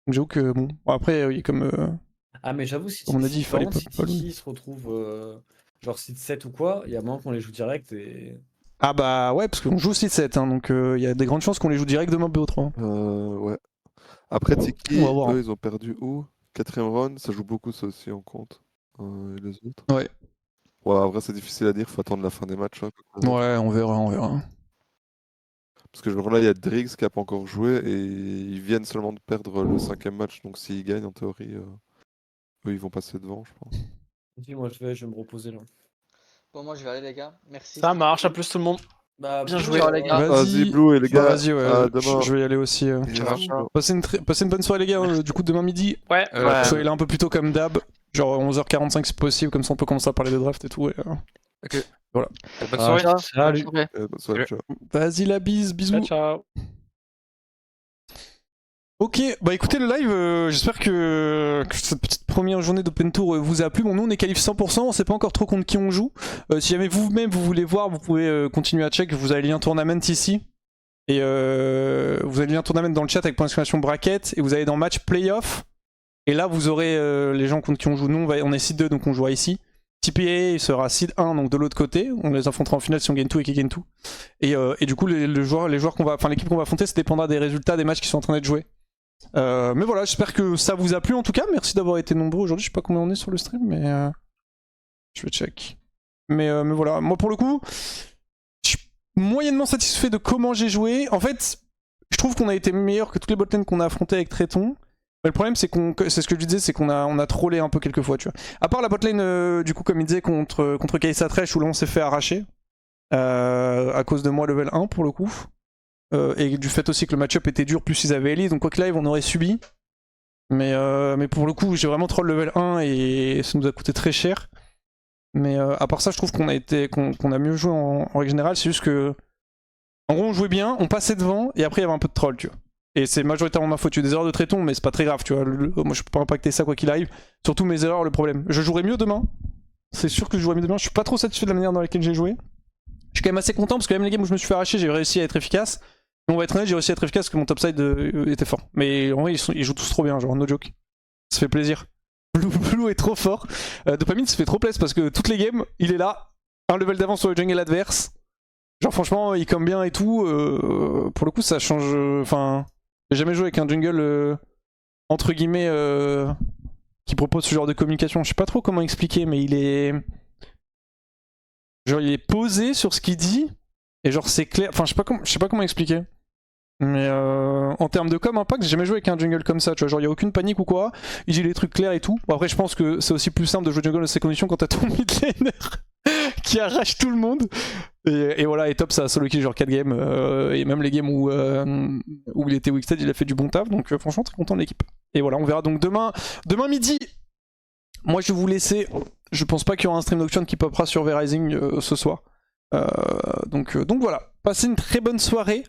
Donc j'avoue que, bon, après, oui, comme. Ah, mais j'avoue, si on a dit, il fallait pas. Si Tiki se retrouve genre site 7 ou quoi, il y a moyen qu'on les joue direct et. Ah bah ouais, parce qu'on joue site 7, hein, donc il y a des grandes chances qu'on les joue direct demain BO3. Ouais. Après, Tiki, On va voir. eux, ils ont perdu où 4ème round, ça joue beaucoup, ça aussi, en compte. Et les autres. Ouais. Ouais, en vrai, c'est difficile à dire, faut attendre la fin des matchs. Hein, Ouais, on verra. Parce que genre là, il y a Driggs qui a pas encore joué et ils viennent seulement de perdre le 5ème match, donc s'ils gagnent, en théorie, eux, ils vont passer devant, je pense. Moi, je vais me reposer là. Bon, moi je vais aller, les gars. Merci. Ça marche, à plus tout le monde. Bah, Bien joué, joué, les gars. Vas-y, Blue et les gars. Vas-y, ouais, à demain. je vais y aller aussi. Passez une bonne soirée, les gars. Du coup, demain midi, Ouais, soyez là un peu plus tôt comme d'hab. Genre 11h45 si possible, comme ça on peut commencer à parler de draft et tout. Ok. Voilà. Bonne soirée. Salut. Bonne soirée. Bonne soirée, ciao. Vas-y, la bise, bisous. ciao. Ok, bah écoutez le live, j'espère que cette petite première journée d'Open Tour vous a plu. Bon, nous on est qualif 100%, on sait pas encore trop contre qui on joue. Si jamais vous-même vous voulez voir, vous pouvez continuer à check, vous avez le lien tournament ici. Et vous avez le lien tournament dans le chat avec point d'exclamation bracket, et vous allez dans match playoff. Et là vous aurez les gens contre qui on joue. Nous on est seed 2, donc on jouera ici. TPA il sera seed 1, donc de l'autre côté. On les affrontera en finale si on gagne tout et qu'ils gagnent tout. Et du coup les joueurs qu'on va, enfin l'équipe qu'on va affronter, ça dépendra des résultats des matchs qui sont en train d'être joués. Mais voilà, j'espère que ça vous a plu en tout cas. Merci d'avoir été nombreux aujourd'hui. Je sais pas combien on est sur le stream, mais je vais check. Mais voilà, moi pour le coup, je suis moyennement satisfait de comment j'ai joué. En fait, je trouve qu'on a été meilleur que toutes les botlanes qu'on a affrontées avec Tréton. Mais le problème, c'est c'est ce que je disais, c'est qu'on a trollé un peu quelques fois, tu vois. À part la botlane, du coup, comme il disait, contre Kai'Sa Thresh, où là on s'est fait arracher. À cause de moi, level 1 pour le coup. Et du fait aussi que le match-up était dur, plus ils avaient Elise, donc quoi que live on aurait subi. Mais pour le coup, j'ai vraiment troll level 1 et ça nous a coûté très cher. Mais à part ça, je trouve qu'on a mieux joué en règle générale. C'est juste que En gros, on jouait bien, on passait devant, et après, il y avait un peu de troll, tu vois. Et c'est majoritairement ma faute. Tu as eu des erreurs de tréton, mais c'est pas très grave, tu vois. Moi, je peux pas impacter ça quoi qu'il arrive. Surtout mes erreurs, le problème. Je jouerai mieux demain. C'est sûr que je jouerai mieux demain. Je suis pas trop satisfait de la manière dans laquelle j'ai joué. Je suis quand même assez content parce que même les games où je me suis fait arracher, j'ai réussi à être efficace. Mais on va être honnête, j'ai réussi à être efficace parce que mon topside était fort. Mais en vrai, ils jouent tous trop bien, genre no joke. Ça fait plaisir. Blue est trop fort. Dopamine se fait trop plaisir parce que toutes les games, il est là. Un level d'avance sur le jungle adverse. Genre franchement, il come bien et tout. Pour le coup, ça change. Enfin, j'ai jamais joué avec un jungle entre guillemets qui propose ce genre de communication. Je sais pas trop comment expliquer, mais il est. Genre, il est posé sur ce qu'il dit. Et genre, c'est clair. Enfin, je sais pas comment expliquer. Mais en termes de com impact, j'ai jamais joué avec un jungle comme ça, tu vois, genre il y a aucune panique ou quoi, il dit les trucs clairs et tout. Bon, après je pense que c'est aussi plus simple de jouer jungle dans ces conditions quand t'as ton mid laner qui arrache tout le monde. Et voilà, et top ça a solo kill genre 4 games, et même les games où il était Wickstead, il a fait du bon taf, donc franchement très content de l'équipe. Et voilà, on verra donc demain midi. Moi je vais vous laisser, je pense pas qu'il y aura un stream nocturne qui popera sur V-Rising ce soir. Donc voilà, passez une très bonne soirée.